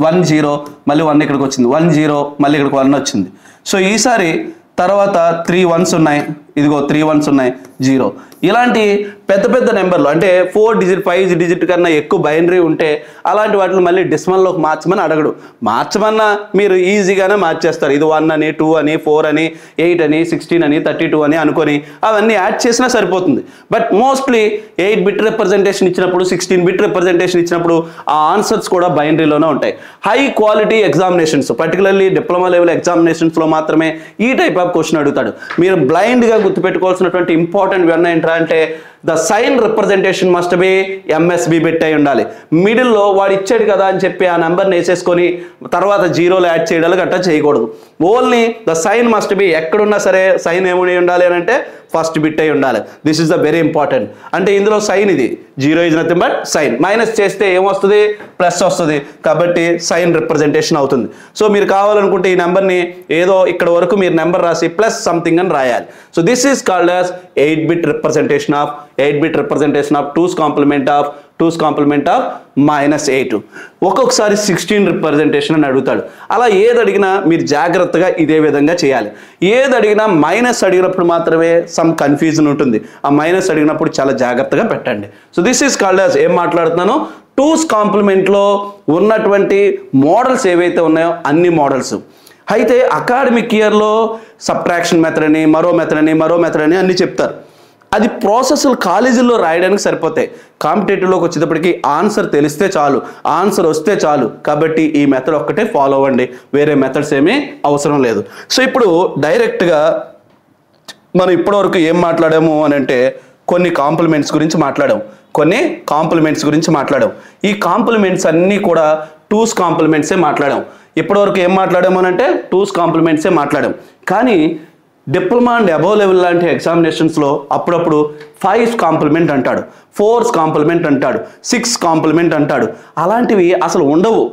1 0 మళ్ళీ 1 ఇక్కడికి వచ్చింది, 1 0 మళ్ళీ ఇక్కడికి 1 వచ్చింది. సో ఈసారి తర్వాత 3 1s ఉన్నాయి, ఇదిగో 3 1s ఉన్నాయి, 0. ఇలాంటి పెద్ద పెద్ద నెంబర్లు అంటే 4 digit 5 digit కన్నా ఎక్కువ బైనరీ ఉంటే అలాంటి వాటిని మళ్ళీ డెసిమల్లోకి మార్చమని అడగడు. మార్చమన్నా మీరు ఈజీగానే మార్చేస్తారు. ఇది 1 అని 2 అని 4 అని 8 అని 16 అని 32 అని అనుకొని అవన్నీ యాడ్ చేసినా సరిపోతుంది. బట్ మోస్ట్లీ 8-bit రిప్రజెంటేషన్ ఇచ్చినప్పుడు, 16-bit రిప్రజెంటేషన్ ఇచ్చినప్పుడు ఆ ఆన్సర్స్ కూడా బైనరీలోనే ఉంటాయి. High quality examinations, particularly diploma level ఎగ్జామినేషన్స్లో మాత్రమే ఈ టైప్ ఆఫ్ క్వశ్చన్ అడుగుతాడు. మీరు బ్లైండ్గా గుర్తుపెట్టుకోవాల్సినటువంటి ఇంపార్టెంట్ విన్న ఏంటంటే the sign representation must be MSB bit అయి ఉండాలి. మిడిల్లో వాడు ఇచ్చాడు కదా అని చెప్పి ఆ నెంబర్ని వేసేసుకొని తర్వాత 0లు యాడ్ చేయడాలు గట్టా చేయకూడదు. Only the sign must be, ఎక్కడున్నా సరే సైన్ ఏమై ఉండాలి అని అంటే ఫస్ట్ బిట్ అయి ఉండాలి. This is the very important. అంటే ఇందులో సైన్ ఇది 0 is nothing but sign. Minus చేస్తే ఏమొస్తుంది, ప్లస్ వస్తుంది. కాబట్టి సైన్ రిప్రజెంటేషన్ అవుతుంది. సో మీరు కావాలనుకుంటే ఈ నెంబర్ని ఏదో ఇక్కడ వరకు మీరు నెంబర్ రాసి ప్లస్ సంథింగ్ అని రాయాలి. So this is called as 8-bit representation of 2's complement of -8. ఒక్కొక్కసారి 16 రిప్రజెంటేషన్ అని అడుగుతాడు. అలా ఏది అడిగినా మీరు జాగ్రత్తగా ఇదే విధంగా చేయాలి. ఏది అడిగినా మైనస్ అడిగినప్పుడు మాత్రమే సమ్ కన్ఫ్యూజన్ ఉంటుంది. ఆ మైనస్ అడిగినప్పుడు చాలా జాగ్రత్తగా పెట్టండి. So this is called as, ఏం మాట్లాడుతున్నాను, 2's కాంప్లిమెంట్లో ఉన్నటువంటి మోడల్స్ ఏవైతే ఉన్నాయో అన్ని మోడల్స్. అయితే అకాడమిక్ ఇయర్లో సబ్ట్రాక్షన్ మెథడ్ అని, మరో మెథడ్ అని అన్ని చెప్తారు. అది ప్రాసెస్లు కాలేజీల్లో రాయడానికి సరిపోతాయి. కాంపిటేటివ్లోకి వచ్చేటప్పటికి ఆన్సర్ తెలిస్తే చాలు, ఆన్సర్ వస్తే చాలు. కాబట్టి ఈ మెథడ్ ఒక్కటే ఫాలో అవ్వండి, వేరే మెథడ్స్ ఏమీ అవసరం లేదు. సో ఇప్పుడు డైరెక్ట్గా మనం ఇప్పటివరకు ఏం మాట్లాడాము అని అంటే కొన్ని కాంప్లిమెంట్స్ గురించి మాట్లాడాం. ఈ కాంప్లిమెంట్స్ అన్నీ కూడా 2's కాంప్లిమెంట్సే మాట్లాడాం. ఇప్పటివరకు ఏం మాట్లాడాము అని అంటే 2's కాంప్లిమెంట్సే మాట్లాడాం. కానీ డిప్లొమా అండ్ అబోవ్ లెవెల్ లాంటి ఎగ్జామినేషన్స్లో అప్పుడప్పుడు 5's కాంప్లిమెంట్ అంటాడు, 4's కాంప్లిమెంట్ అంటాడు, 6 కాంప్లిమెంట్ అంటాడు. అలాంటివి అసలు ఉండవు.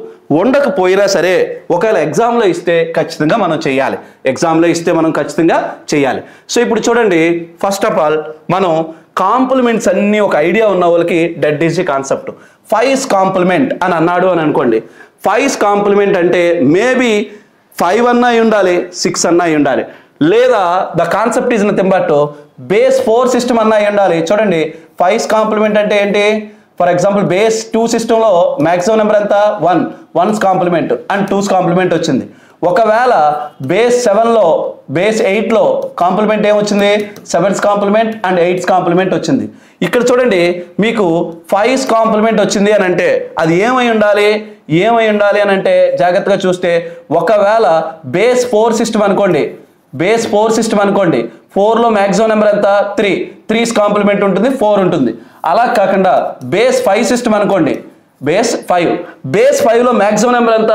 ఉండకపోయినా సరే ఒకవేళ ఎగ్జామ్లో ఇస్తే ఖచ్చితంగా మనం చేయాలి. ఎగ్జామ్లో ఇస్తే మనం ఖచ్చితంగా చేయాలి. సో ఇప్పుడు చూడండి, ఫస్ట్ ఆఫ్ ఆల్ మనం కాంప్లిమెంట్స్ అన్నీ ఒక ఐడియా ఉన్న వాళ్ళకి dead easy concept. 5's complement అని అన్నాడు అని అనుకోండి. 5's కాంప్లిమెంట్ అంటే మేబీ 5 అన్నా ఉండాలి, 6 అన్నా ఉండాలి, లేదా the concept is nothing but base 4 system అన్నా ఉండాలి. చూడండి 5's కాంప్లిమెంట్ అంటే ఏంటి? ఫర్ ఎగ్జాంపుల్ బేస్ 2 సిస్టంలో మ్యాక్సిమం నెంబర్ ఎంత? 1's compliment and 2's complement వచ్చింది. ఒకవేళ బేస్ 7లో బేస్ 8లో కాంప్లిమెంట్ ఏమొచ్చింది? 7's compliment and 8's complement వచ్చింది. ఇక్కడ చూడండి మీకు 5's కాంప్లిమెంట్ వచ్చింది అని అంటే అది ఏమై ఉండాలి అని అంటే జాగ్రత్తగా చూస్తే ఒకవేళ బేస్ 4 సిస్టమ్ అనుకోండి, బేస్ 4 సిస్టమ్ అనుకోండి, 4లో మ్యాక్సిమం నెంబర్ ఎంత? 3's కాంప్లిమెంట్ ఉంటుంది, 4 ఉంటుంది. అలా కాకుండా బేస్ 5 సిస్టమ్ అనుకోండి, బేస్ 5లో మ్యాక్సిమం నెంబర్ ఎంత?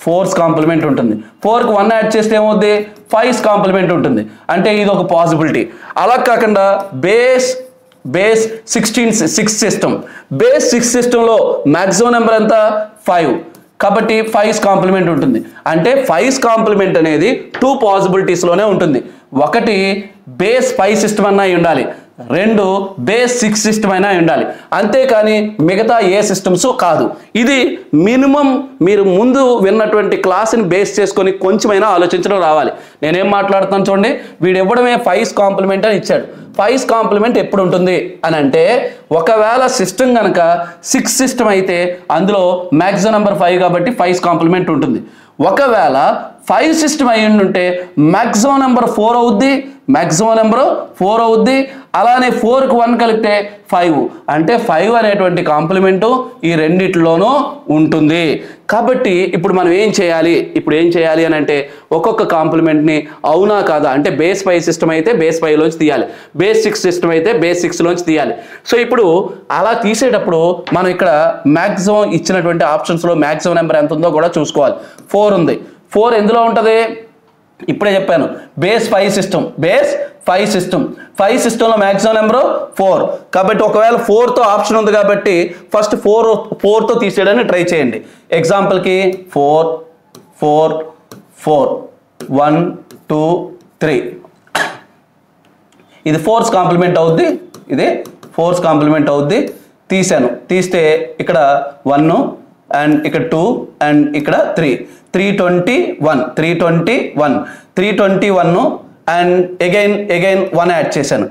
4's కాంప్లిమెంట్ ఉంటుంది. 4కి 1 యాడ్ చేస్తే ఏమవుద్ది? 5's కాంప్లిమెంట్ ఉంటుంది. అంటే ఇది ఒక పాసిబిలిటీ. అలా కాకుండా బేస్ 6 సిస్టమ్, బేస్ 6 సిస్టంలో మ్యాక్సిమం నెంబర్ ఎంత? 5, కాబట్టి 5's కాంప్లిమెంట్ ఉంటుంది. అంటే 5's కాంప్లిమెంట్ అనేది 2 పాసిబిలిటీస్లోనే ఉంటుంది. ఒకటి బేస్ 5 సిస్టమ్ అన్నా ఉండాలి, 2 బేస్ 6 సిస్టమ్ అయినా ఉండాలి, అంతేకాని మిగతా ఏ సిస్టమ్స్ కాదు. ఇది మినిమం మీరు ముందు విన్నటువంటి క్లాస్ని బేస్ చేసుకొని కొంచెమైనా ఆలోచించడం రావాలి. నేనేం మాట్లాడుతున్నాను చూడండి, వీడు ఇవ్వడమే 5's కాంప్లిమెంట్ అని ఇచ్చాడు. 5's కాంప్లిమెంట్ ఎప్పుడు ఉంటుంది అని అంటే ఒకవేళ సిస్టమ్ కనుక 6 సిస్టమ్ అయితే అందులో మ్యాక్సిమం నెంబర్ 5 కాబట్టి 5's కాంప్లిమెంట్ ఉంటుంది. ఒకవేళ 5 సిస్టమ్ అయి ఉంటే మ్యాక్సిమం నెంబర్ 4 అవుద్ది, అలానే 4కి 1 కలిపితే 5, అంటే 5 అనేటువంటి కాంప్లిమెంటు ఈ రెండిట్లోనూ ఉంటుంది. కాబట్టి ఇప్పుడు మనం ఏం చేయాలి అని అంటే ఒక్కొక్క కాంప్లిమెంట్ని అవునా కాదా అంటే బేస్ 5 సిస్టమ్ అయితే బేస్ 5లోంచి తీయాలి, బేస్ 6 సిస్టమ్ అయితే బేస్ 6లోంచి తీయాలి. సో ఇప్పుడు అలా తీసేటప్పుడు మనం ఇక్కడ మ్యాక్సిమం ఇచ్చినటువంటి ఆప్షన్స్లో మ్యాక్సిమం నెంబర్ ఎంత ఉందో కూడా చూసుకోవాలి. 4 ఉంది. 4 ఎందులో ఉంటుంది? ఇప్పుడే చెప్పాను, బేస్ 5 సిస్టంలో మ్యాక్సిమం నెంబరు 4. కాబట్టి ఒకవేళ 4తో ఆప్షన్ ఉంది కాబట్టి ఫస్ట్ 4తో తీసేయడానికి ట్రై చేయండి. ఎగ్జాంపుల్కి 4 1 2 3 ఇది 4's కాంప్లిమెంట్ అవుద్ది. తీసాను. తీస్తే ఇక్కడ 1 అండ్ ఇక్కడ 2 అండ్ ఇక్కడ 321 అండ్ అగైన్ 1 యాడ్ చేశాను.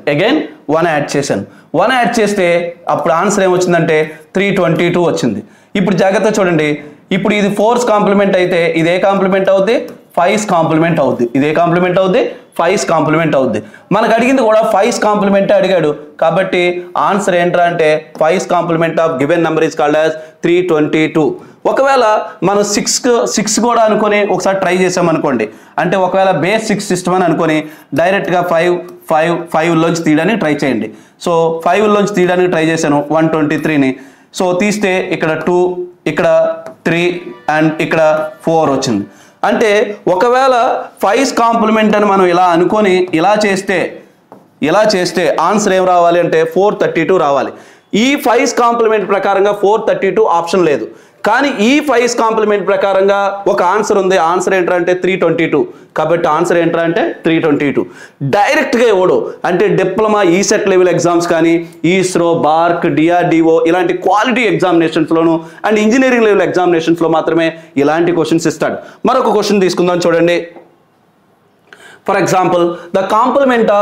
1 యాడ్ చేస్తే అప్పుడు ఆన్సర్ ఏమొచ్చిందంటే 322 వచ్చింది. ఇప్పుడు జాగ్రత్త చూడండి, ఇప్పుడు ఇది 4's కాంప్లిమెంట్ అయితే ఇదే కాంప్లిమెంట్ అవుద్ది, 5's కాంప్లిమెంట్ అవుద్ది. ఇదే కాంప్లిమెంట్ అవుద్ది, 5's కాంప్లిమెంట్ అవుద్ది. మనకు అడిగింది కూడా 5's కాంప్లిమెంట్ అడిగాడు కాబట్టి ఆన్సర్ ఏంట్రా అంటే 5's complement of given number is called as 322. ఒకవేళ మనం 6 కూడా అనుకొని ఒకసారి ట్రై చేసామనుకోండి, అంటే ఒకవేళ బేస్ 6 సిస్టమ్ అని అనుకొని డైరెక్ట్గా 5లోంచి తీయడానికి ట్రై చేయండి. సో 5లోంచి తీయడానికి ట్రై చేశాను 123ని. సో తీస్తే ఇక్కడ 2, ఇక్కడ 3 అండ్ ఇక్కడ 4 వచ్చింది. అంటే ఒకవేళ 5's కాంప్లిమెంట్ అని మనం ఇలా అనుకొని ఇలా చేస్తే ఆన్సర్ ఏం రావాలి అంటే 432 రావాలి. ఈ 5's కాంప్లిమెంట్ ప్రకారంగా 432 ఆప్షన్ లేదు, కానీ ఈ 5's కాంప్లిమెంట్ ప్రకారంగా ఒక ఆన్సర్ ఉంది. ఆన్సర్ ఏంటంటే 322. కాబట్టి ఆన్సర్ ఏంటంటే 322. డైరెక్ట్గా ఇవ్వడు. అంటే డిప్లొమా ఈసెట్ లెవెల్ ఎగ్జామ్స్ కానీ ఇస్రో, బార్క్, డిఆర్డిఓ ఇలాంటి క్వాలిటీ ఎగ్జామినేషన్స్లోను అండ్ ఇంజనీరింగ్ లెవెల్ ఎగ్జామినేషన్స్లో మాత్రమే ఇలాంటి క్వశ్చన్స్ ఇస్తాడు. మరొక క్వశ్చన్ తీసుకుందాం చూడండి. For example the complement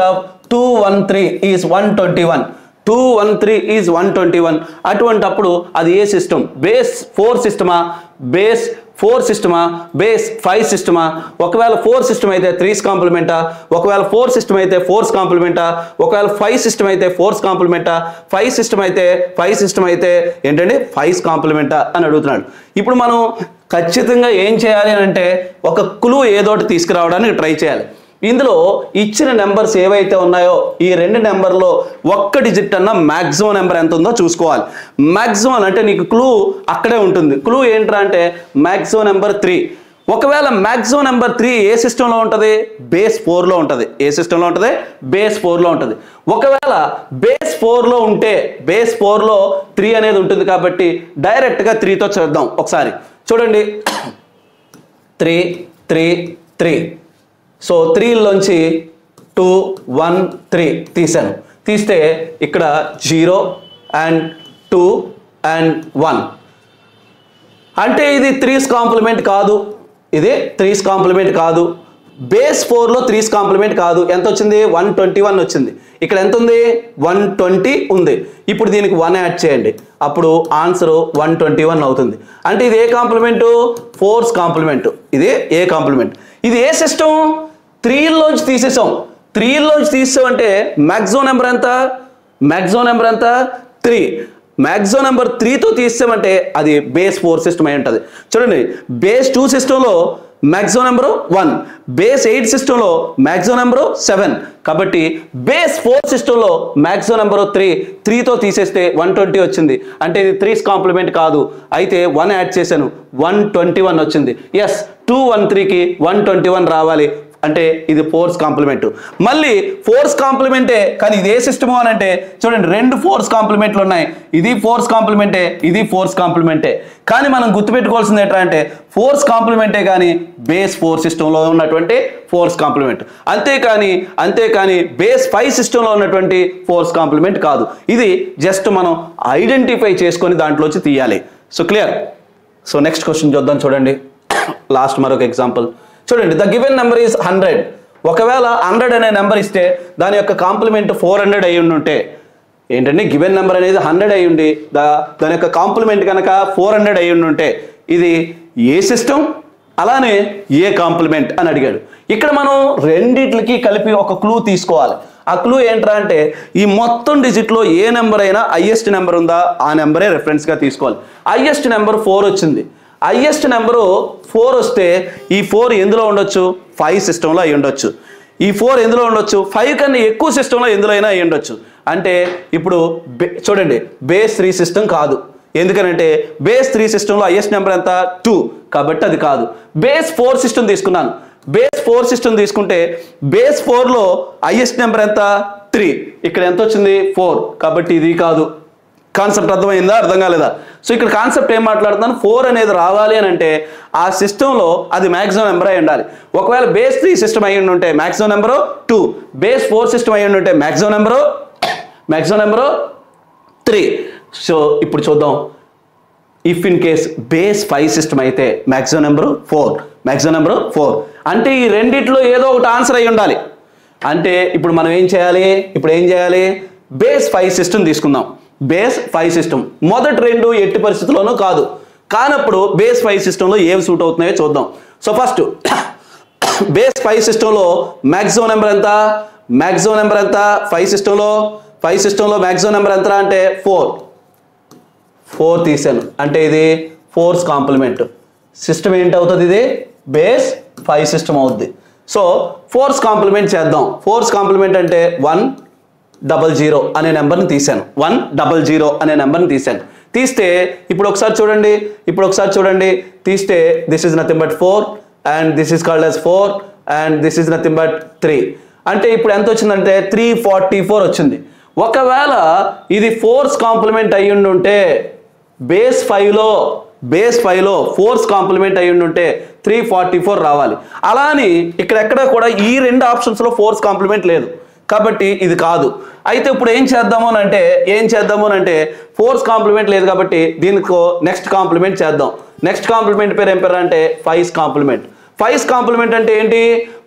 of 213 is 121. 213 is 121. అటువంటప్పుడు అది ఏ సిస్టమ్? బేస్ 4 సిస్టమా, బేస్ 4 సిస్టమా, బేస్ 5 సిస్టమా? ఒకవేళ 4 సిస్టమ్ అయితే 3's కాంప్లిమెంటా, ఒకవేళ 4 సిస్టమ్ అయితే 4's కాంప్లిమెంటా, ఒకవేళ 5 సిస్టమ్ అయితే 4's కాంప్లిమెంటా, 5 సిస్టమ్ అయితే ఏంటంటే 5's కాంప్లిమెంటా అని అడుగుతున్నాడు. ఇప్పుడు మనం ఖచ్చితంగా ఏం చేయాలి అని అంటే ఒక క్లూ ఏదోటి తీసుకురావడానికి ట్రై చేయాలి. ఇందులో ఇచ్చిన నెంబర్స్ ఏవైతే ఉన్నాయో ఈ 2 నెంబర్లో ఒక్క డిజిట్ అన్న మ్యాక్సిమం నెంబర్ ఎంత ఉందో చూసుకోవాలి. మ్యాక్సిమం అంటే నీకు క్లూ అక్కడే ఉంటుంది. క్లూ ఏంట్రా అంటే మ్యాక్సిమం నెంబర్ 3. ఒకవేళ మ్యాక్సిమం నెంబర్ 3 ఏ సిస్టంలో ఉంటుంది? బేస్ 4లో ఉంటుంది. ఏ సిస్టంలో ఉంటుంది? బేస్ 4లో ఉంటుంది. ఒకవేళ బేస్ 4లో ఉంటే బేస్ 4లో 3 అనేది ఉంటుంది కాబట్టి డైరెక్ట్గా 3తో చేద్దాం. ఒకసారి చూడండి, 3 3 3. సో 3లోంచి 2 1 3 తీసాను. తీస్తే ఇక్కడ 0 అండ్ 2 అండ్ 1 అంటే ఇది 3's కాంప్లిమెంట్ కాదు. ఇది 3's కాంప్లిమెంట్ కాదు. బేస్ 4లో 3's కాంప్లిమెంట్ కాదు. ఎంత వచ్చింది? 121 వచ్చింది. ఇక్కడ ఎంత ఉంది? 120 ఉంది. ఇప్పుడు దీనికి 1 యాడ్ చేయండి, అప్పుడు ఆన్సర్ 121 అవుతుంది. అంటే ఇది ఏ కాంప్లిమెంటు? 4's complement. ఇది ఏ కాంప్లిమెంట్. ఇది ఏ సిస్టమ్? 3లోంచి తీసేసాం. 3లోంచి తీసామంటే మ్యాక్సిమం నెంబర్ ఎంత? మ్యాక్సిమం నెంబర్ ఎంత? 3. మ్యాక్సిమం నెంబర్ 3తో తీసామంటే అది బేస్ 4 సిస్టమ్ అయి ఉంటుంది. చూడండి, బేస్ 2 సిస్టంలో మ్యాక్సిమం నెంబరు 1, బేస్ 8 సిస్టంలో మ్యాక్సిమం నెంబరు 7. కాబట్టి బేస్ 4 సిస్టంలో మ్యాక్సిమం నెంబరు 3తో తీసేస్తే 120 వచ్చింది. అంటే ఇది 3's కాంప్లిమెంట్ కాదు. అయితే 1 యాడ్ చేశాను, 121 వచ్చింది. ఎస్, 213కి 121 రావాలి. అంటే ఇది 4's కాంప్లిమెంట్. మళ్ళీ 4's కాంప్లిమెంటే, కానీ ఇది ఏ సిస్టము అని అంటే చూడండి, 2 4's కాంప్లిమెంట్లు ఉన్నాయి. ఇది 4's కాంప్లిమెంటే, ఇది 4's కాంప్లిమెంటే. కానీ మనం గుర్తుపెట్టుకోవాల్సింది ఏంటంటే అంటే 4's కాంప్లిమెంటే కానీ బేస్ 4 సిస్టంలో ఉన్నటువంటి 4's కాంప్లిమెంట్. అంతేకాని బేస్ 5 సిస్టంలో ఉన్నటువంటి 4's కాంప్లిమెంట్ కాదు. ఇది జస్ట్ మనం ఐడెంటిఫై చేసుకొని దాంట్లోంచి తీయాలి. So clear. So next question చూద్దాం. చూడండి, లాస్ట్ మరొక ఎగ్జాంపుల్ చూడండి. The given number is 100. ఒకవేళ 100 అనే నెంబర్ ఇస్తే దాని యొక్క కాంప్లిమెంట్ 400 అయి ఉంటే ఏంటంటే గివెన్ నెంబర్ అనేది 100 అయి ఉండి దాని యొక్క కాంప్లిమెంట్ కనుక 400 అయి ఉంటే ఇది ఏ సిస్టమ్, అలానే ఏ కాంప్లిమెంట్ అని అడిగాడు. ఇక్కడ మనం రెండిట్లకి కలిపి ఒక క్లూ తీసుకోవాలి. ఆ క్లూ ఏంట్రా అంటే ఈ మొత్తం డిజిట్లో ఏ నెంబర్ అయినా హైయెస్ట్ నెంబర్ ఉందా ఆ నెంబరే రెఫరెన్స్గా తీసుకోవాలి. హైయెస్ట్ నెంబర్ 4 వచ్చింది. హైయెస్ట్ నెంబరు 4 వస్తే ఈ 4 ఎందులో ఉండొచ్చు? 5 సిస్టంలో అయి ఉండొచ్చు. ఈ 4 ఎందులో ఉండొచ్చు? 5 కన్నా ఎక్కువ సిస్టంలో ఎందులో అయినా అయి ఉండొచ్చు. అంటే ఇప్పుడు చూడండి, బేస్ 3 సిస్టమ్ కాదు. ఎందుకనంటే బేస్ 3 సిస్టంలో హైయెస్ట్ నెంబర్ ఎంత? 2. కాబట్టి అది కాదు. బేస్ 4 సిస్టమ్ తీసుకున్నాను. బేస్ 4 సిస్టమ్ తీసుకుంటే బేస్ 4లో హైయెస్ట్ నెంబర్ ఎంత? 3. ఇక్కడ ఎంత వచ్చింది? 4. కాబట్టి ఇది కాదు. కాన్సెప్ట్ అర్థమైందా? అర్థం కాలేదా? సో ఇక్కడ కాన్సెప్ట్ ఏం మాట్లాడుతున్నాను, 4 అనేది రావాలి అని అంటే ఆ సిస్టంలో అది మ్యాక్సిమం నెంబర్ అయి ఉండాలి. ఒకవేళ బేస్ 3 సిస్టమ్ అయి ఉంటే మ్యాక్సిమం నెంబరు 2, బేస్ 4 సిస్టమ్ అయి ఉంటే మ్యాక్సిమం నెంబరు 3. సో ఇప్పుడు చూద్దాం, if in case base 5 system అయితే మ్యాక్సిమం నెంబరు 4. అంటే ఈ రెండిట్లో ఏదో ఒకటి ఆన్సర్ అయి ఉండాలి. అంటే ఇప్పుడు మనం ఏం చేయాలి? బేస్ 5 సిస్టమ్ తీసుకుందాం. బేస్ 5 సిస్టమ్ మొదటి 2 ఎట్టి పరిస్థితుల్లోనూ కాదు. కానప్పుడు బేస్ 5 సిస్టంలో ఏవి సూట్ అవుతున్నాయో చూద్దాం. సో ఫస్ట్ బేస్ 5 సిస్టంలో మ్యాక్సిమం నెంబర్ ఎంత? 5 సిస్టంలో మ్యాక్సిమం నెంబర్ ఎంత అంటే 4 తీసాను. అంటే ఇది 4's కాంప్లిమెంట్. సిస్టమ్ ఏంటి అవుతుంది? ఇది బేస్ 5 సిస్టమ్ అవుద్ది. సో 4's కాంప్లిమెంట్ చేద్దాం. 4's కాంప్లిమెంట్ అంటే 100 అనే నెంబర్ని తీశాను. 100 అనే నెంబర్ని తీశాను. తీస్తే ఇప్పుడు ఒకసారి చూడండి, తీస్తే this is nothing but 4 and this is called as 4 and this is nothing but 3. అంటే ఇప్పుడు ఎంత వచ్చిందంటే 344 వచ్చింది. ఒకవేళ ఇది 4's కాంప్లిమెంట్ అయ్యి ఉంటే బేస్ 5లో 4's కాంప్లిమెంట్ అయ్యి ఉంటే 344 రావాలి. అలాని ఇక్కడెక్కడ కూడా ఈ 2 ఆప్షన్స్లో 4's కాంప్లిమెంట్ లేదు కాబట్టి ఇది కాదు. అయితే ఇప్పుడు ఏం చేద్దాము అంటే 4's కాంప్లిమెంట్ లేదు కాబట్టి దీనికి నెక్స్ట్ కాంప్లిమెంట్ చేద్దాం. నెక్స్ట్ కాంప్లిమెంట్ పేరు ఏం పేరు అంటే 5's కాంప్లిమెంట్. 5's కాంప్లిమెంట్ అంటే ఏంటి?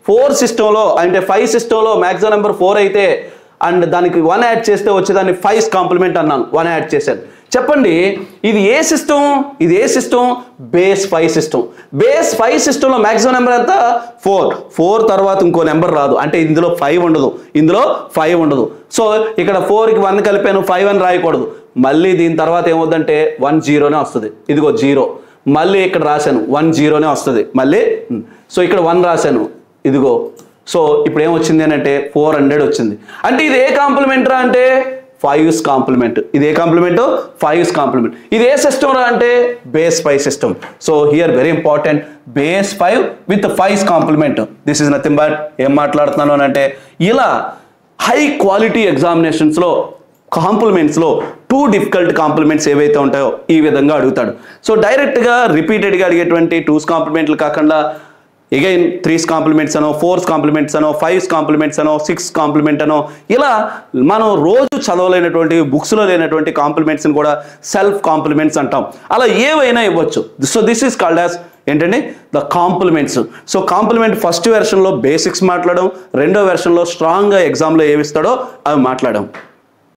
4 సిస్టంలో అంటే 5 సిస్టంలో మ్యాక్సిమం నెంబర్ 4 అయితే అండ్ దానికి 1 యాడ్ చేస్తే వచ్చేదాన్ని 5's కాంప్లిమెంట్ అన్నాను. 1 యాడ్ చేశాను. చెప్పండి, ఇది ఏ సిస్టమ్? Base 5 system. బేస్ 5 సిస్టంలో మ్యాక్సిమం నెంబర్ ఎంత? 4 తర్వాత ఇంకో నెంబర్ రాదు. అంటే ఇందులో 5 ఉండదు. సో ఇక్కడ 4కి 1 కలిపాను, 5 అని రాయకూడదు. మళ్ళీ దీని తర్వాత ఏమవుతుందంటే 10నే వస్తుంది. ఇదిగో 0. మళ్ళీ ఇక్కడ రాశాను 10నే వస్తుంది మళ్ళీ. సో ఇక్కడ 1 రాశాను, ఇదిగో. సో ఇప్పుడు ఏమొచ్చింది అని అంటే 400 వచ్చింది. అంటే ఇది ఏ కాంప్లిమెంట్ రా అంటే ఫైవ్స్ కాంప్లిమెంట్. ఇది ఏ కాంప్లిమెంట్? Fives complement. ఇది ఏ సిస్టమ్ రా అంటే base 5 system. So here very important, base 5 with fives complement. This is nothing but ఏం మాట్లాడుతున్నాను అని అంటే ఇలా హై క్వాలిటీ ఎగ్జామినేషన్స్లో కాంప్లిమెంట్స్లో 2 డిఫికల్ట్ కాంప్లిమెంట్స్ ఏవైతే ఉంటాయో ఈ విధంగా అడుగుతాడు. సో డైరెక్ట్గా రిపీటెడ్గా అడిగేటువంటి 2's కాంప్లిమెంట్లు కాకుండా అగైన్ 3's కాంప్లిమెంట్స్ అనో, 4's కాంప్లిమెంట్స్ అనో, 5's కాంప్లిమెంట్స్ అనో, 6 కాంప్లిమెంట్ అనో, ఇలా మనం రోజు చదవలేనటువంటి బుక్స్లో లేనటువంటి కాంప్లిమెంట్స్ని కూడా సెల్ఫ్ కాంప్లిమెంట్స్ అంటాం. అలా ఏవైనా ఇవ్వచ్చు. So this is called as ఏంటండి the complements. So complement first వెర్షన్లో బేసిక్స్ మాట్లాడడం, రెండో వెర్షన్లో స్ట్రాంగ్గా ఎగ్జామ్లో ఏమిస్తాడో అవి మాట్లాడడం.